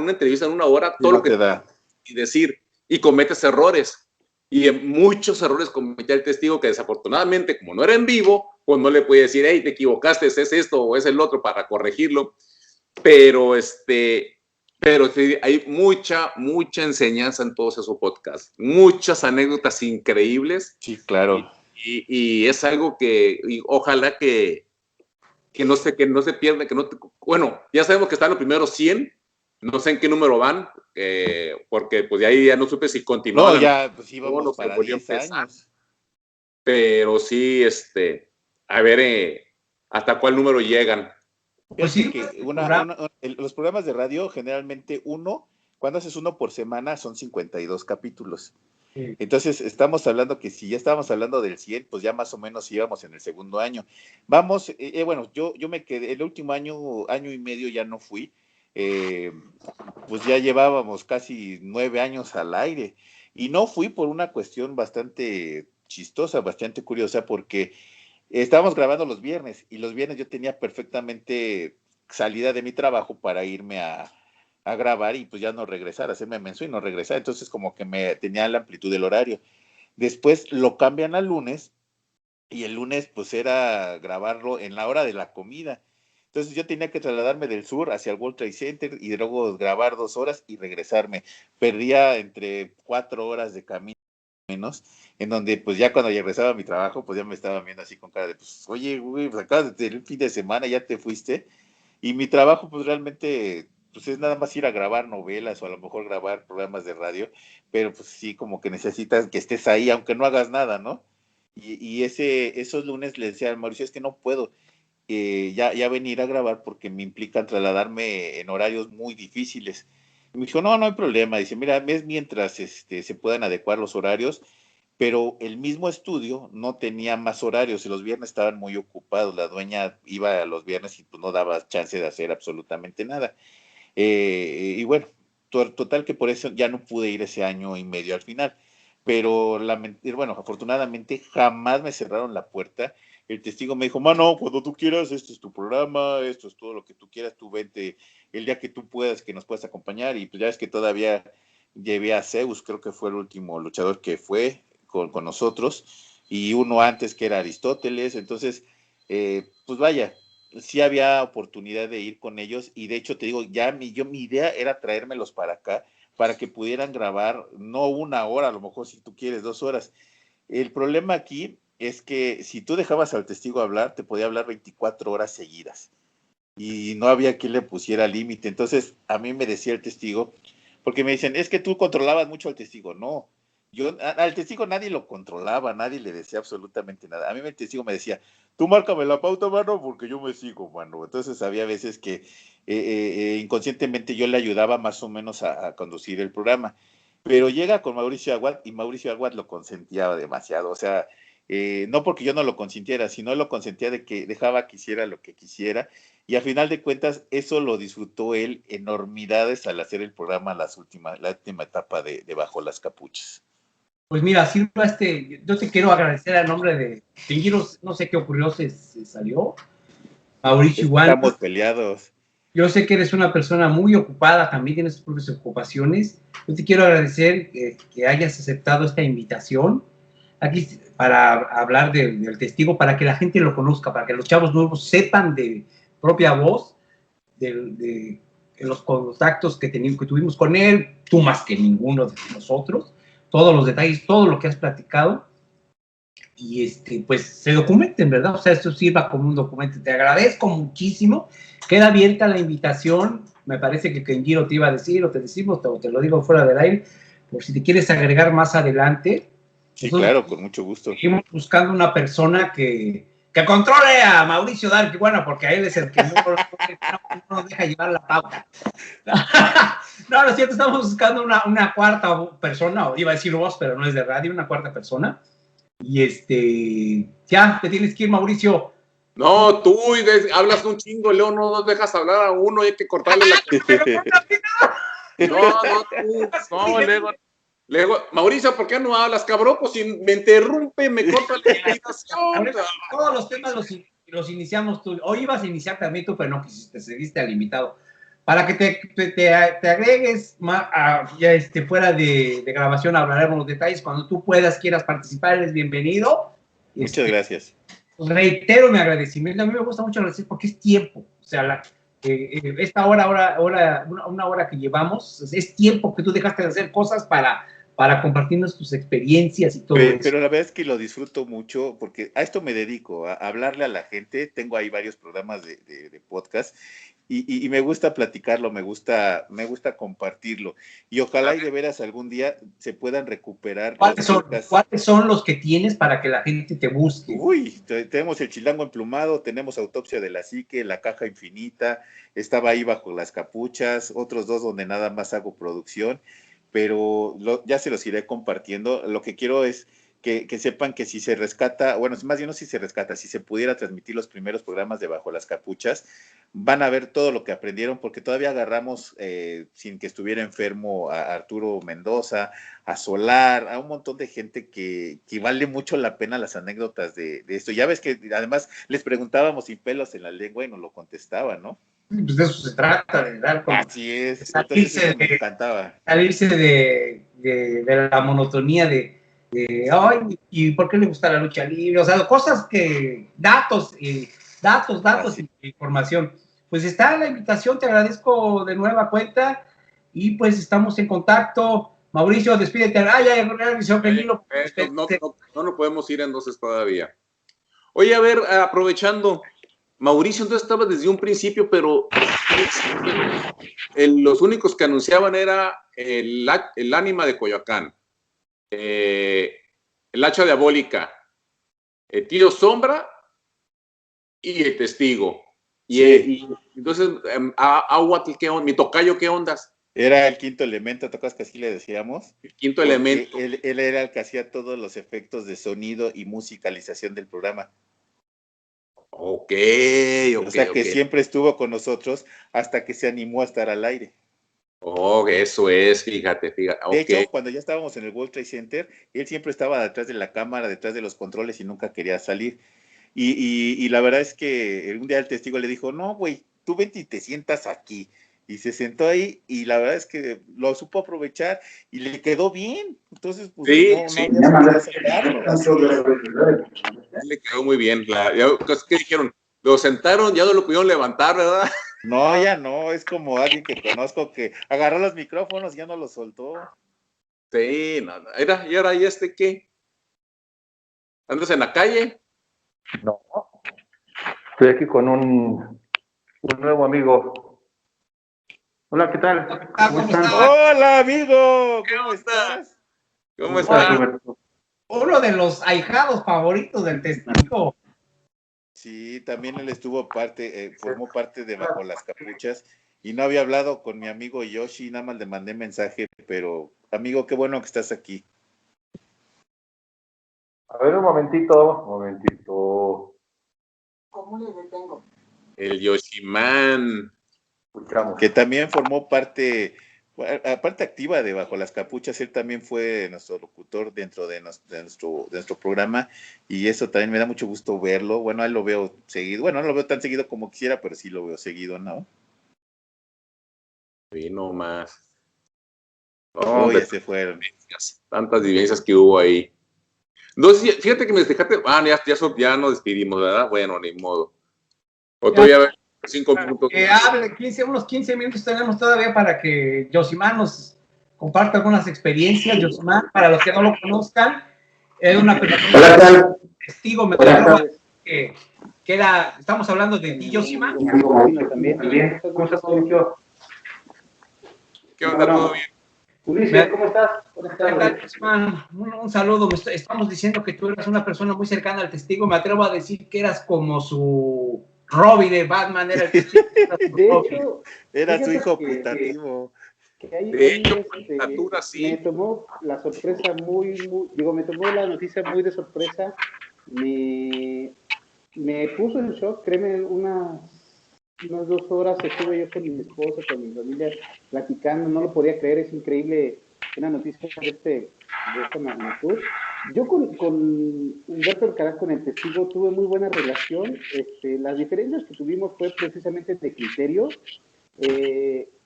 entrevista en una hora, todo no lo que te da. Y decir, y cometes errores. Y muchos errores cometía el testigo que desafortunadamente, como no era en vivo, pues no le puede decir, hey, te equivocaste, es esto o es el otro para corregirlo. Pero sí, hay mucha enseñanza en todos esos podcasts, muchas anécdotas increíbles. Sí, claro. Y es algo que ojalá que no se pierda, bueno, ya sabemos que están los primeros 100, no sé en qué número van, porque pues de ahí ya no supe si continuaron. No, ya pues íbamos para 10 años. Pero sí, a ver hasta cuál número llegan. Pues sí, que los programas de radio, generalmente cuando haces uno por semana, son 52 capítulos. Sí. Entonces, estamos hablando que si ya estábamos hablando del 100, pues ya más o menos íbamos en el segundo año. Vamos, bueno, yo me quedé, el último año y medio ya no fui, pues ya llevábamos casi 9 años al aire. Y no fui por una cuestión bastante chistosa, bastante curiosa, porque estábamos grabando los viernes y los viernes yo tenía perfectamente salida de mi trabajo para irme a grabar y pues ya no regresar, hacerme menso y no regresar. Entonces como que me tenía la amplitud del horario. Después lo cambian al lunes y el lunes pues era grabarlo en la hora de la comida. Entonces yo tenía que trasladarme del sur hacia el World Trade Center y luego grabar 2 horas y regresarme. Perdía entre 4 horas de camino menos, en donde pues ya cuando regresaba a mi trabajo, pues ya me estaba viendo así con cara de, pues, oye, güey, pues acabas de tener el fin de semana, ya te fuiste, y mi trabajo pues realmente, pues es nada más ir a grabar novelas o a lo mejor grabar programas de radio, pero pues sí, como que necesitas que estés ahí, aunque no hagas nada, ¿no? Y esos lunes le decía al Mauricio, es que no puedo ya venir a grabar porque me implican trasladarme en horarios muy difíciles. Y me dijo, no hay problema. Dice, mira, es mientras se puedan adecuar los horarios, pero el mismo estudio no tenía más horarios y los viernes estaban muy ocupados. La dueña iba a los viernes y pues no daba chance de hacer absolutamente nada. Y bueno, total que por eso ya no pude ir ese año y medio al final. Pero bueno, afortunadamente jamás me cerraron la puerta. El testigo me dijo, mano, cuando tú quieras, este es tu programa, esto es todo lo que tú quieras, tú vente el día que tú puedas, que nos puedas acompañar. Y pues ya es que todavía llevé a Zeus, creo que fue el último luchador que fue con nosotros, y uno antes que era Aristóteles. Entonces, pues vaya, sí había oportunidad de ir con ellos, y de hecho te digo, mi idea era traérmelos para acá, para que pudieran grabar, no 1 hora, a lo mejor si tú quieres 2 horas. El problema aquí es que si tú dejabas al testigo hablar, te podía hablar 24 horas seguidas y no había quien le pusiera límite. Entonces a mí me decía el testigo, porque me dicen, es que tú controlabas mucho al testigo. No, al testigo nadie lo controlaba, nadie le decía absolutamente nada. A mí el testigo me decía, tú márcame la pauta, mano, porque yo me sigo, mano. Entonces había veces que inconscientemente yo le ayudaba más o menos a conducir el programa. Pero llega con Mauricio Aguad y Mauricio Aguad lo consentía demasiado. O sea, no porque yo no lo consintiera, sino lo consentía de que dejaba que hiciera lo que quisiera. Y a final de cuentas, eso lo disfrutó él enormidades al hacer el programa la última etapa de Bajo las Capuchas. Pues mira, Silva, yo te quiero agradecer a nombre de Kenjiro, no sé qué ocurrió, se salió. Mauricio igual. Estamos peleados. Yo sé que eres una persona muy ocupada, también tienes tus propias ocupaciones. Yo te quiero agradecer que hayas aceptado esta invitación aquí para hablar del testigo, para que la gente lo conozca, para que los chavos nuevos sepan de propia voz de los contactos que tuvimos con él, tú más que ninguno de nosotros, todos los detalles, todo lo que has platicado, y pues se documenten, ¿verdad? O sea, esto sirva como un documento. Te agradezco muchísimo. Queda abierta la invitación. Me parece que Kenjiro te iba a decir, o te decimos, o te lo digo fuera del aire, por si te quieres agregar más adelante. Sí, claro, con mucho gusto. Seguimos buscando una persona que controle a Mauricio Darquiguana, porque a él es el que no deja llevar la pauta. No, lo siento, estamos buscando una cuarta persona, o iba a decir vos, pero no es de radio, una cuarta persona. Y ya, te tienes que ir, Mauricio. No, tú hablas un chingo, León, no nos dejas hablar a uno, hay que cortarle la... No, tú, no, luego, Mauricio, ¿por qué no hablas, cabrón? Pues si me interrumpe, me corta la invitación. Todos los temas los iniciamos tú. Hoy ibas a iniciar también tú, pero no quisiste, seguiste al invitado. Para que te agregues ya fuera de grabación, hablaremos los detalles. Cuando tú puedas, quieras participar, eres bienvenido. Muchas gracias. Reitero mi agradecimiento. A mí me gusta mucho agradecer porque es tiempo. O sea, esta una hora que llevamos, es tiempo que tú dejaste de hacer cosas para compartirnos tus experiencias y todo eso. Pero la verdad es que lo disfruto mucho porque a esto me dedico, a hablarle a la gente. Tengo ahí varios programas de podcast y me gusta platicarlo, me gusta compartirlo. Y ojalá y de veras algún día se puedan recuperar. ¿Cuáles son los que tienes para que la gente te busque? Uy, tenemos el Chilango Emplumado, tenemos Autopsia de la Psique, La Caja Infinita, estaba ahí Bajo las Capuchas, otros dos donde nada más hago producción, pero ya se los iré compartiendo. Lo que quiero es que sepan que si se rescata, bueno, más bien no si se rescata, si se pudiera transmitir los primeros programas de Bajo las Capuchas, van a ver todo lo que aprendieron, porque todavía agarramos, sin que estuviera enfermo, a Arturo Mendoza, a Solar, a un montón de gente que vale mucho la pena las anécdotas de esto. Ya ves que además les preguntábamos sin pelos en la lengua y nos lo contestaban, ¿no? Pues de eso se trata, de dar como... Así es, entonces eso me encantaba. Salirse de la monotonía ay, ¿y por qué le gusta la lucha libre? O sea, cosas datos y información. Pues está la invitación, te agradezco de nueva cuenta y pues estamos en contacto. Mauricio, despídete. No nos podemos ir entonces todavía. Oye, a ver, aprovechando, Mauricio, entonces estaba desde un principio, pero los únicos que anunciaban era el ánima de Coyoacán, el hacha diabólica, el Tío Sombra y el testigo. Sí. Y entonces, mi tocayo, ¿qué ondas? Era el quinto elemento, ¿tocas que así le decíamos? El quinto elemento. Él era el que hacía todos los efectos de sonido y musicalización del programa. Ok. O sea que siempre estuvo con nosotros hasta que se animó a estar al aire. Oh, eso es, fíjate. De hecho, cuando ya estábamos en el World Trade Center, él siempre estaba detrás de la cámara, detrás de los controles y nunca quería salir. Y la verdad es que un día el testigo le dijo, no, güey, tú vente y te sientas aquí. Y se sentó ahí y la verdad es que lo supo aprovechar y le quedó bien. Entonces, pues sí. Le quedó muy bien. ¿Qué dijeron? Lo sentaron, ya no lo pudieron levantar, ¿verdad? No, ya no, es como alguien que conozco que agarró los micrófonos y ya no los soltó. Sí, no. ¿Y ahora y qué? ¿Andas en la calle? No, estoy aquí con un nuevo amigo. Hola, ¿qué tal? ¿Cómo estás? Hola, amigo, ¿cómo estás? ¿Cómo estás? Uno de los ahijados favoritos del testigo. Sí, también él formó parte de Bajo las Capuchas y no había hablado con mi amigo Yoshi, nada más le mandé mensaje, pero amigo, qué bueno que estás aquí. A ver, un momentito. ¿Cómo le detengo? El Yoshiman. Escuchamos. Que también formó parte activa de Bajo las Capuchas. Él también fue nuestro locutor dentro de nuestro programa y eso también me da mucho gusto verlo. Bueno, a él lo veo seguido, bueno, no lo veo tan seguido como quisiera, pero sí lo veo seguido, ¿no? Sí, no más. No, Oh, hombre, ya se fueron. tantas vivencias que hubo ahí. No, fíjate que me dejaste. Ah, ya nos despedimos, ¿verdad? Bueno, ni modo. O todavía 5 minutos. Hable, unos 15 minutos tenemos todavía para que Yosimar nos comparta algunas experiencias. Yosimar, para los que no lo conozcan, era una persona testigo, me que era, estamos hablando de ti, Yosimar. También. ¿Cómo estás, Mauricio? ¿Qué onda? ¿Todo bien? Ulises, ¿cómo estás? Buenas tardes. Un saludo. Estamos diciendo que tú eras una persona muy cercana al testigo. Me atrevo a decir que eras como su Robin de Batman. Era el testigo. De hecho, Era su hijo que putativo. ahí, De hecho, sí. me tomó la sorpresa me tomó la noticia muy de sorpresa. Me puso en shock, créeme, unas 2 horas estuve yo con mi esposa, con mi familia, platicando, no lo podía creer, es increíble una noticia de esta magnitud. Yo con Humberto Alcaraz, con el testigo, tuve muy buena relación. Las diferencias que tuvimos fue precisamente de criterio,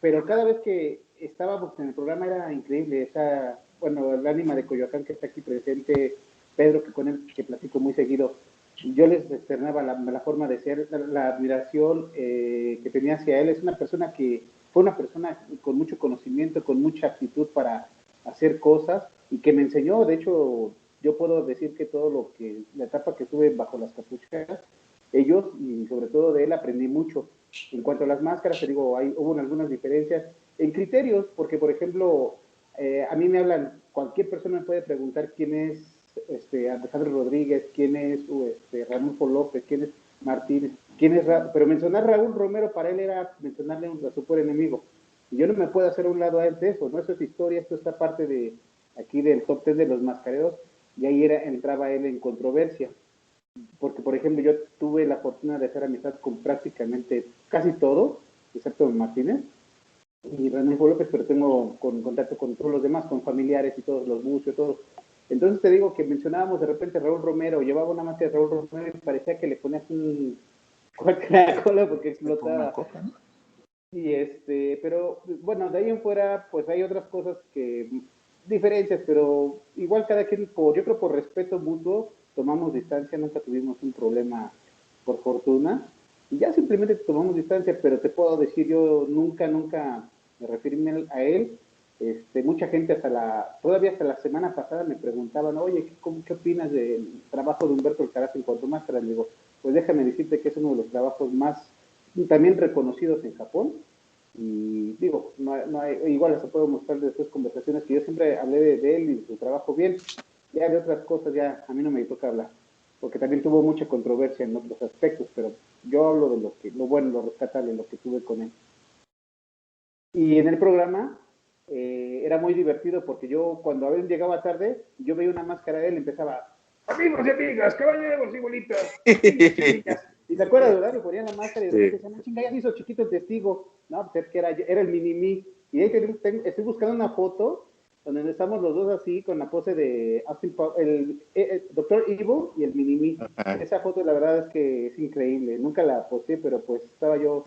pero cada vez que estábamos en el programa era increíble. Bueno, el ánima de Coyoacán que está aquí presente, Pedro, que con él que platico muy seguido, yo les externaba la forma de ser, la admiración que tenía hacia él. Fue una persona con mucho conocimiento, con mucha actitud para hacer cosas y que me enseñó. De hecho, yo puedo decir que la etapa que estuve bajo las capuchas, ellos y sobre todo de él aprendí mucho. En cuanto a las máscaras, te digo, hubo algunas diferencias en criterios, porque por ejemplo, a mí me hablan, cualquier persona me puede preguntar quién es Alejandro Rodríguez, quién es Ranulfo López, quién es Martínez, pero mencionar Raúl Romero para él era mencionarle a su peor enemigo. Y yo no me puedo hacer a un lado a él de eso, ¿no? Eso es historia, esto está parte de aquí del top 10 de los mascareros, y ahí entraba él en controversia. Porque, por ejemplo, yo tuve la fortuna de hacer amistad con prácticamente casi todos, excepto Martínez y Ranulfo López, pero tengo contacto con todos los demás, con familiares y todos, los bucios, todos. Entonces te digo que mencionábamos de repente a Raúl Romero, llevaba una máscara de Raúl Romero y parecía que le ponías un cualquier a la cola porque explotaba. Coca, ¿no? Y pero bueno, de ahí en fuera, pues hay otras cosas diferencias, pero igual cada quien, yo creo por respeto mutuo, tomamos distancia, nunca tuvimos un problema por fortuna, y ya simplemente tomamos distancia, pero te puedo decir, yo nunca me referí a él. Mucha gente todavía hasta la semana pasada me preguntaban, oye, ¿qué opinas del trabajo de Humberto Alcaraz en cuanto a máscaras? Digo, pues déjame decirte que es uno de los trabajos más también reconocidos en Japón. Y digo, igual se puedo mostrar después conversaciones que yo siempre hablé de él y de su trabajo bien. Ya de otras cosas ya a mí no me toca hablar, porque también tuvo mucha controversia en otros aspectos, pero yo hablo de lo bueno, lo rescatable, lo que tuve con él. Y en el programa era muy divertido porque yo cuando a veces llegaba tarde, yo veía una máscara de él y empezaba, amigos y amigas, caballeros y bolitas, y te acuerdas, ¿verdad? Le ponían la máscara y de repente decían, chinga, ya se hizo chiquito el testigo. No, pues es que era el mini-me. Y ahí estoy buscando una foto donde estamos los dos así, con la pose de el Dr. Evil y el mini-me. Esa foto la verdad es que es increíble. Nunca la posté, pero pues estaba yo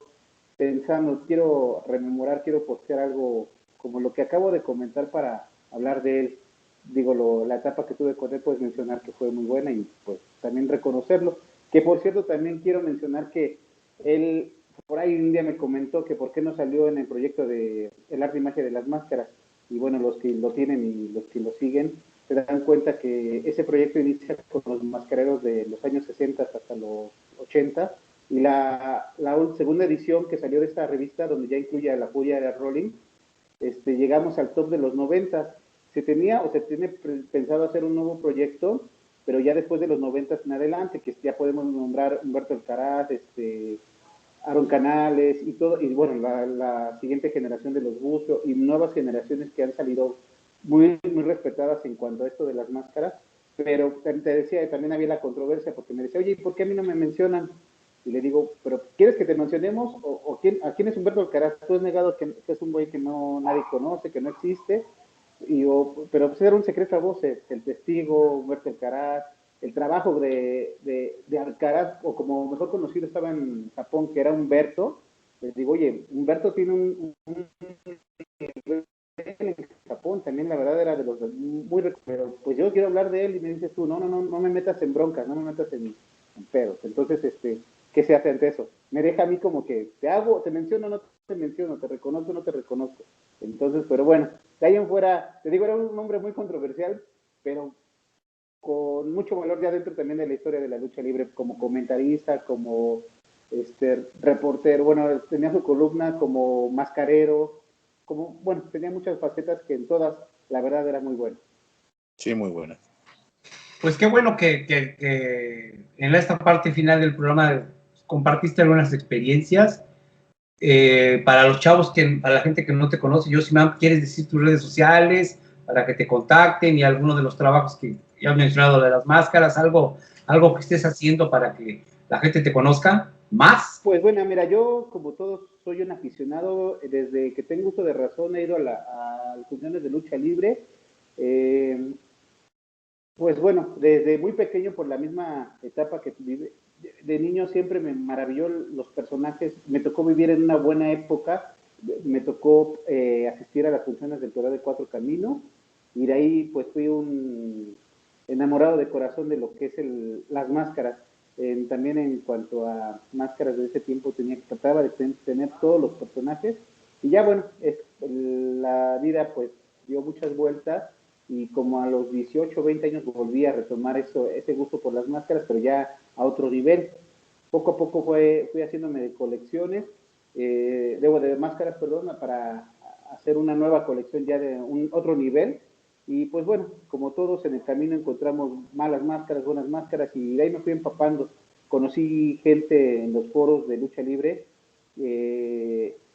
pensando, quiero rememorar, quiero postear algo como lo que acabo de comentar para hablar de él. Digo, la etapa que tuve con él, puedes mencionar que fue muy buena y pues también reconocerlo. Que por cierto, también quiero mencionar que él, por ahí un día me comentó que por qué no salió en el proyecto de El arte y magia de las máscaras. Y bueno, los que lo tienen y los que lo siguen se dan cuenta que ese proyecto inicia con los mascareros de los años 60 hasta los 80. Y la segunda edición que salió de esta revista, donde ya incluye a La Furia de Rolling, llegamos al top de los 90. Se tiene pensado hacer un nuevo proyecto, pero ya después de los 90 en adelante, que ya podemos nombrar Humberto Alcaraz, Aaron Canales y todo, y bueno, la siguiente generación de los Bucio y nuevas generaciones que han salido muy, muy respetadas en cuanto a esto de las máscaras, pero te decía, también había la controversia, porque me decía, oye, ¿por qué a mí no me mencionan? Y le digo, ¿pero quieres que te mencionemos? ¿A quién es Humberto Alcaraz? Tú has negado que es un güey que nadie conoce, que no existe. Pero pues era un secreto a voces, el testigo, Humberto Alcaraz, el trabajo de Alcaraz, o como mejor conocido estaba en Japón, que era Humberto, les digo, oye, Humberto tiene un en Japón, también la verdad era de los muy, pero pues yo quiero hablar de él y me dices tú, no me metas en bronca, no me metas en pedos. Entonces, ¿qué se hace ante eso? Me deja a mí como que te menciono, no te menciono, te reconozco, no te reconozco. Entonces, pero bueno, de ahí en fuera, te digo, era un hombre muy controversial, pero con mucho valor ya dentro también de la historia de la lucha libre, como comentarista, como reportero, bueno, tenía su columna como mascarero, como, bueno, tenía muchas facetas que en todas, la verdad, era muy bueno. Sí, muy buena. Pues qué bueno que en esta parte final del programa compartiste algunas experiencias. Para los chavos, para la gente que no te conoce, Josimán, ¿quieres decir tus redes sociales para que te contacten y alguno de los trabajos que ya has mencionado, de las máscaras, algo que estés haciendo para que la gente te conozca más? Pues bueno, mira, yo como todos soy un aficionado, desde que tengo uso de razón he ido a funciones de lucha libre. Pues bueno, desde muy pequeño, por la misma etapa que vive, de niño siempre me maravilló los personajes, me tocó vivir en una buena época, me tocó asistir a las funciones del Toreo de Cuatro Caminos, y de ahí pues fui un enamorado de corazón de lo que es las máscaras. También en cuanto a máscaras de ese tiempo trataba de tener todos los personajes, y ya bueno, la vida pues dio muchas vueltas, y como a los 18 o 20 años volví a retomar ese gusto por las máscaras, pero ya a otro nivel. Poco a poco fui haciéndome de colecciones, de máscaras, perdón, para hacer una nueva colección ya de otro nivel. Y pues bueno, como todos en el camino encontramos malas máscaras, buenas máscaras, y de ahí me fui empapando. Conocí gente en los foros de lucha libre.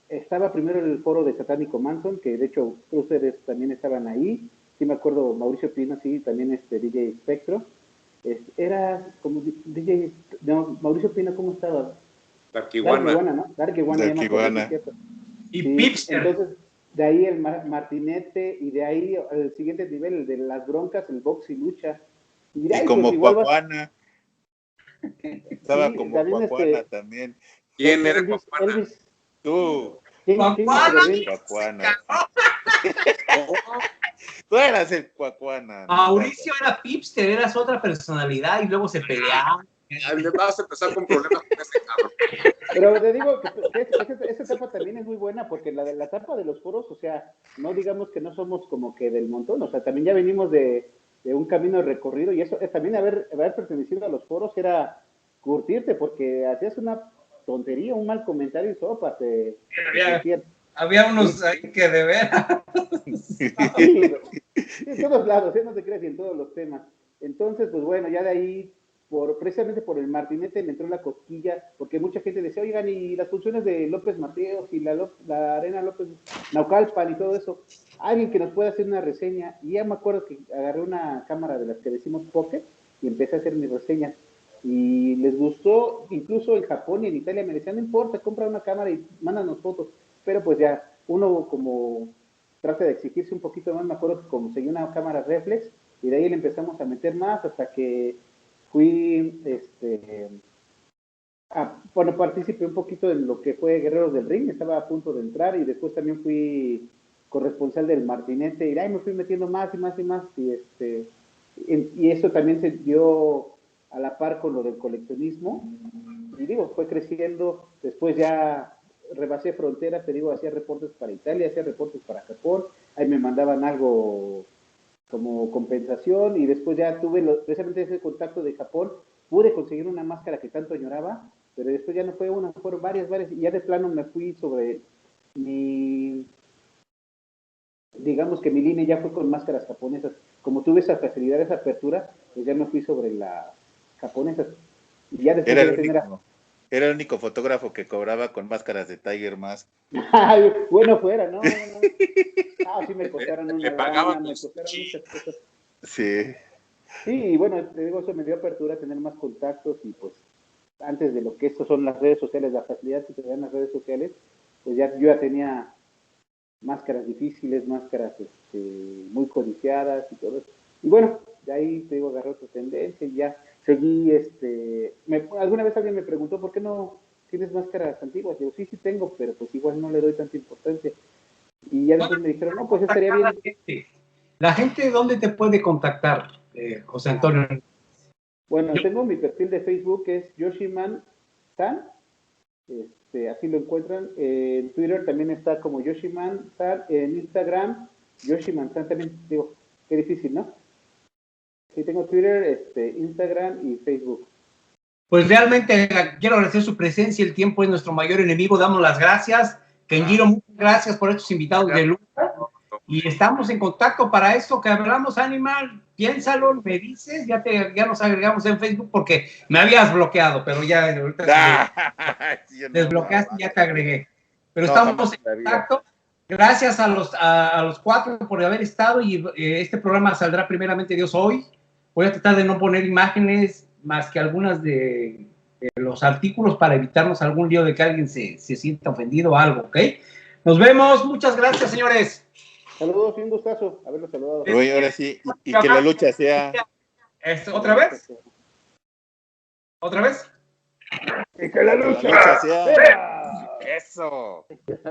Estaba primero en el foro de Satánico Manson, que de hecho ustedes también estaban ahí. Sí me acuerdo, Mauricio Pino, sí, también DJ Spectro. Era como DJ, no, Mauricio Pino, ¿cómo estaba? Dark Dark Iguana. Iguana, ¿no? Dark Iguana, ya me acuerdo, sí, cierto. Y Sí, Pipster. entonces, de ahí el Martinete, y de ahí el siguiente nivel, el de las broncas, el box y lucha. Y de Y ahí, pues como igual vas. Cuacuana, estaba Sí, como también Cuacuana también. ¿Quién era Cuacuana? Elvis, Tú, ¿quién me quedó bien? Cuacuana. Oh, Tú eras el Cuacuana. Mauricio era Pipster, eras otra personalidad y luego se peleaban. le vas a empezar con problemas con ese cabrón. Pero te digo que esa etapa también es muy buena, porque la etapa de los foros, o sea, no digamos que no somos como que del montón, o sea, también ya venimos de un camino recorrido, y eso también haber pertenecido a los foros era curtirte, porque hacías una tontería, un mal comentario y sopa, te curtían. Había unos Sí, ahí que de veras. sí, en todos lados, no te crees, y en todos los temas. Entonces, pues bueno, ya de ahí, precisamente por el Martinete me entró la cosquilla, porque mucha gente decía, oigan, y las funciones de López Mateos y la Arena López Naucalpan y todo eso, alguien que nos pueda hacer una reseña. Y ya me acuerdo que agarré una cámara de las que decimos Pocket y empecé a hacer mis reseñas. Y les gustó, incluso en Japón y en Italia me decían, no importa, compra una cámara y mándanos fotos. Pero pues ya, uno como trata de exigirse un poquito más. Me acuerdo que conseguí una cámara reflex, y de ahí le empezamos a meter más hasta que fui, bueno, participé un poquito en lo que fue Guerreros del Ring, estaba a punto de entrar, y después también fui corresponsal del Martinete, y de ahí me fui metiendo más y más y más, y eso también se dio a la par con lo del coleccionismo, y digo, fue creciendo. Después ya rebasé fronteras, te digo, hacía reportes para Italia, hacía reportes para Japón, ahí me mandaban algo como compensación, y después ya tuve precisamente ese contacto de Japón, pude conseguir una máscara que tanto añoraba, pero después ya no fue una, fueron varias, y ya de plano me fui sobre mi, digamos que mi línea ya fue con máscaras japonesas. Como tuve esa facilidad, esa apertura, pues ya me fui sobre las japonesas, y ya después de tener Era el único fotógrafo que cobraba con máscaras de Tiger Mask. Ay, bueno fuera, no. Ah, sí me costaron Le una pagaban lana, me con su costaron chi. muchas cosas. Sí. Sí, y bueno, te digo, eso me dio apertura a tener más contactos, y pues antes de lo que estos son las redes sociales, la facilidad que te dan las redes sociales, pues ya yo ya tenía máscaras difíciles, máscaras muy codiciadas y todo eso. Y bueno, de ahí te digo, agarré otra tendencia y ya seguí, alguna vez alguien me preguntó, ¿por qué no ¿tienes máscaras antiguas? Digo, sí tengo, pero pues igual no le doy tanta importancia. Y ya después me dijeron, no, pues estaría bien. La gente, ¿dónde te puede contactar, José Antonio? Bueno, tengo mi perfil de Facebook, que es Yoshiman San, así lo encuentran. En Twitter también está como Yoshiman San, en Instagram, Yoshiman San también, digo, qué difícil, ¿no? Sí, tengo Twitter, Instagram y Facebook. Pues realmente quiero agradecer su presencia, el tiempo es nuestro mayor enemigo, damos las gracias. Kenjiro, muchas gracias por estos invitados de lujo. Y estamos en contacto para esto que hablamos, Animal. Piénsalo, me dices, ya nos agregamos en Facebook porque me habías bloqueado, pero ya ahorita desbloqueaste y ya te agregué. Pero estamos en contacto. Gracias a los cuatro por haber estado y este programa saldrá primeramente Dios hoy. Voy a tratar de no poner imágenes más que algunas de los artículos para evitarnos algún lío de que alguien se sienta ofendido o algo, ¿ok? Nos vemos, muchas gracias, señores. Saludos y un gustazo haberlos saludado. Oye, ahora sí, y que la lucha sea... ¿Otra vez? ¿Otra vez? Y que la lucha sea... Eso. Ahí está.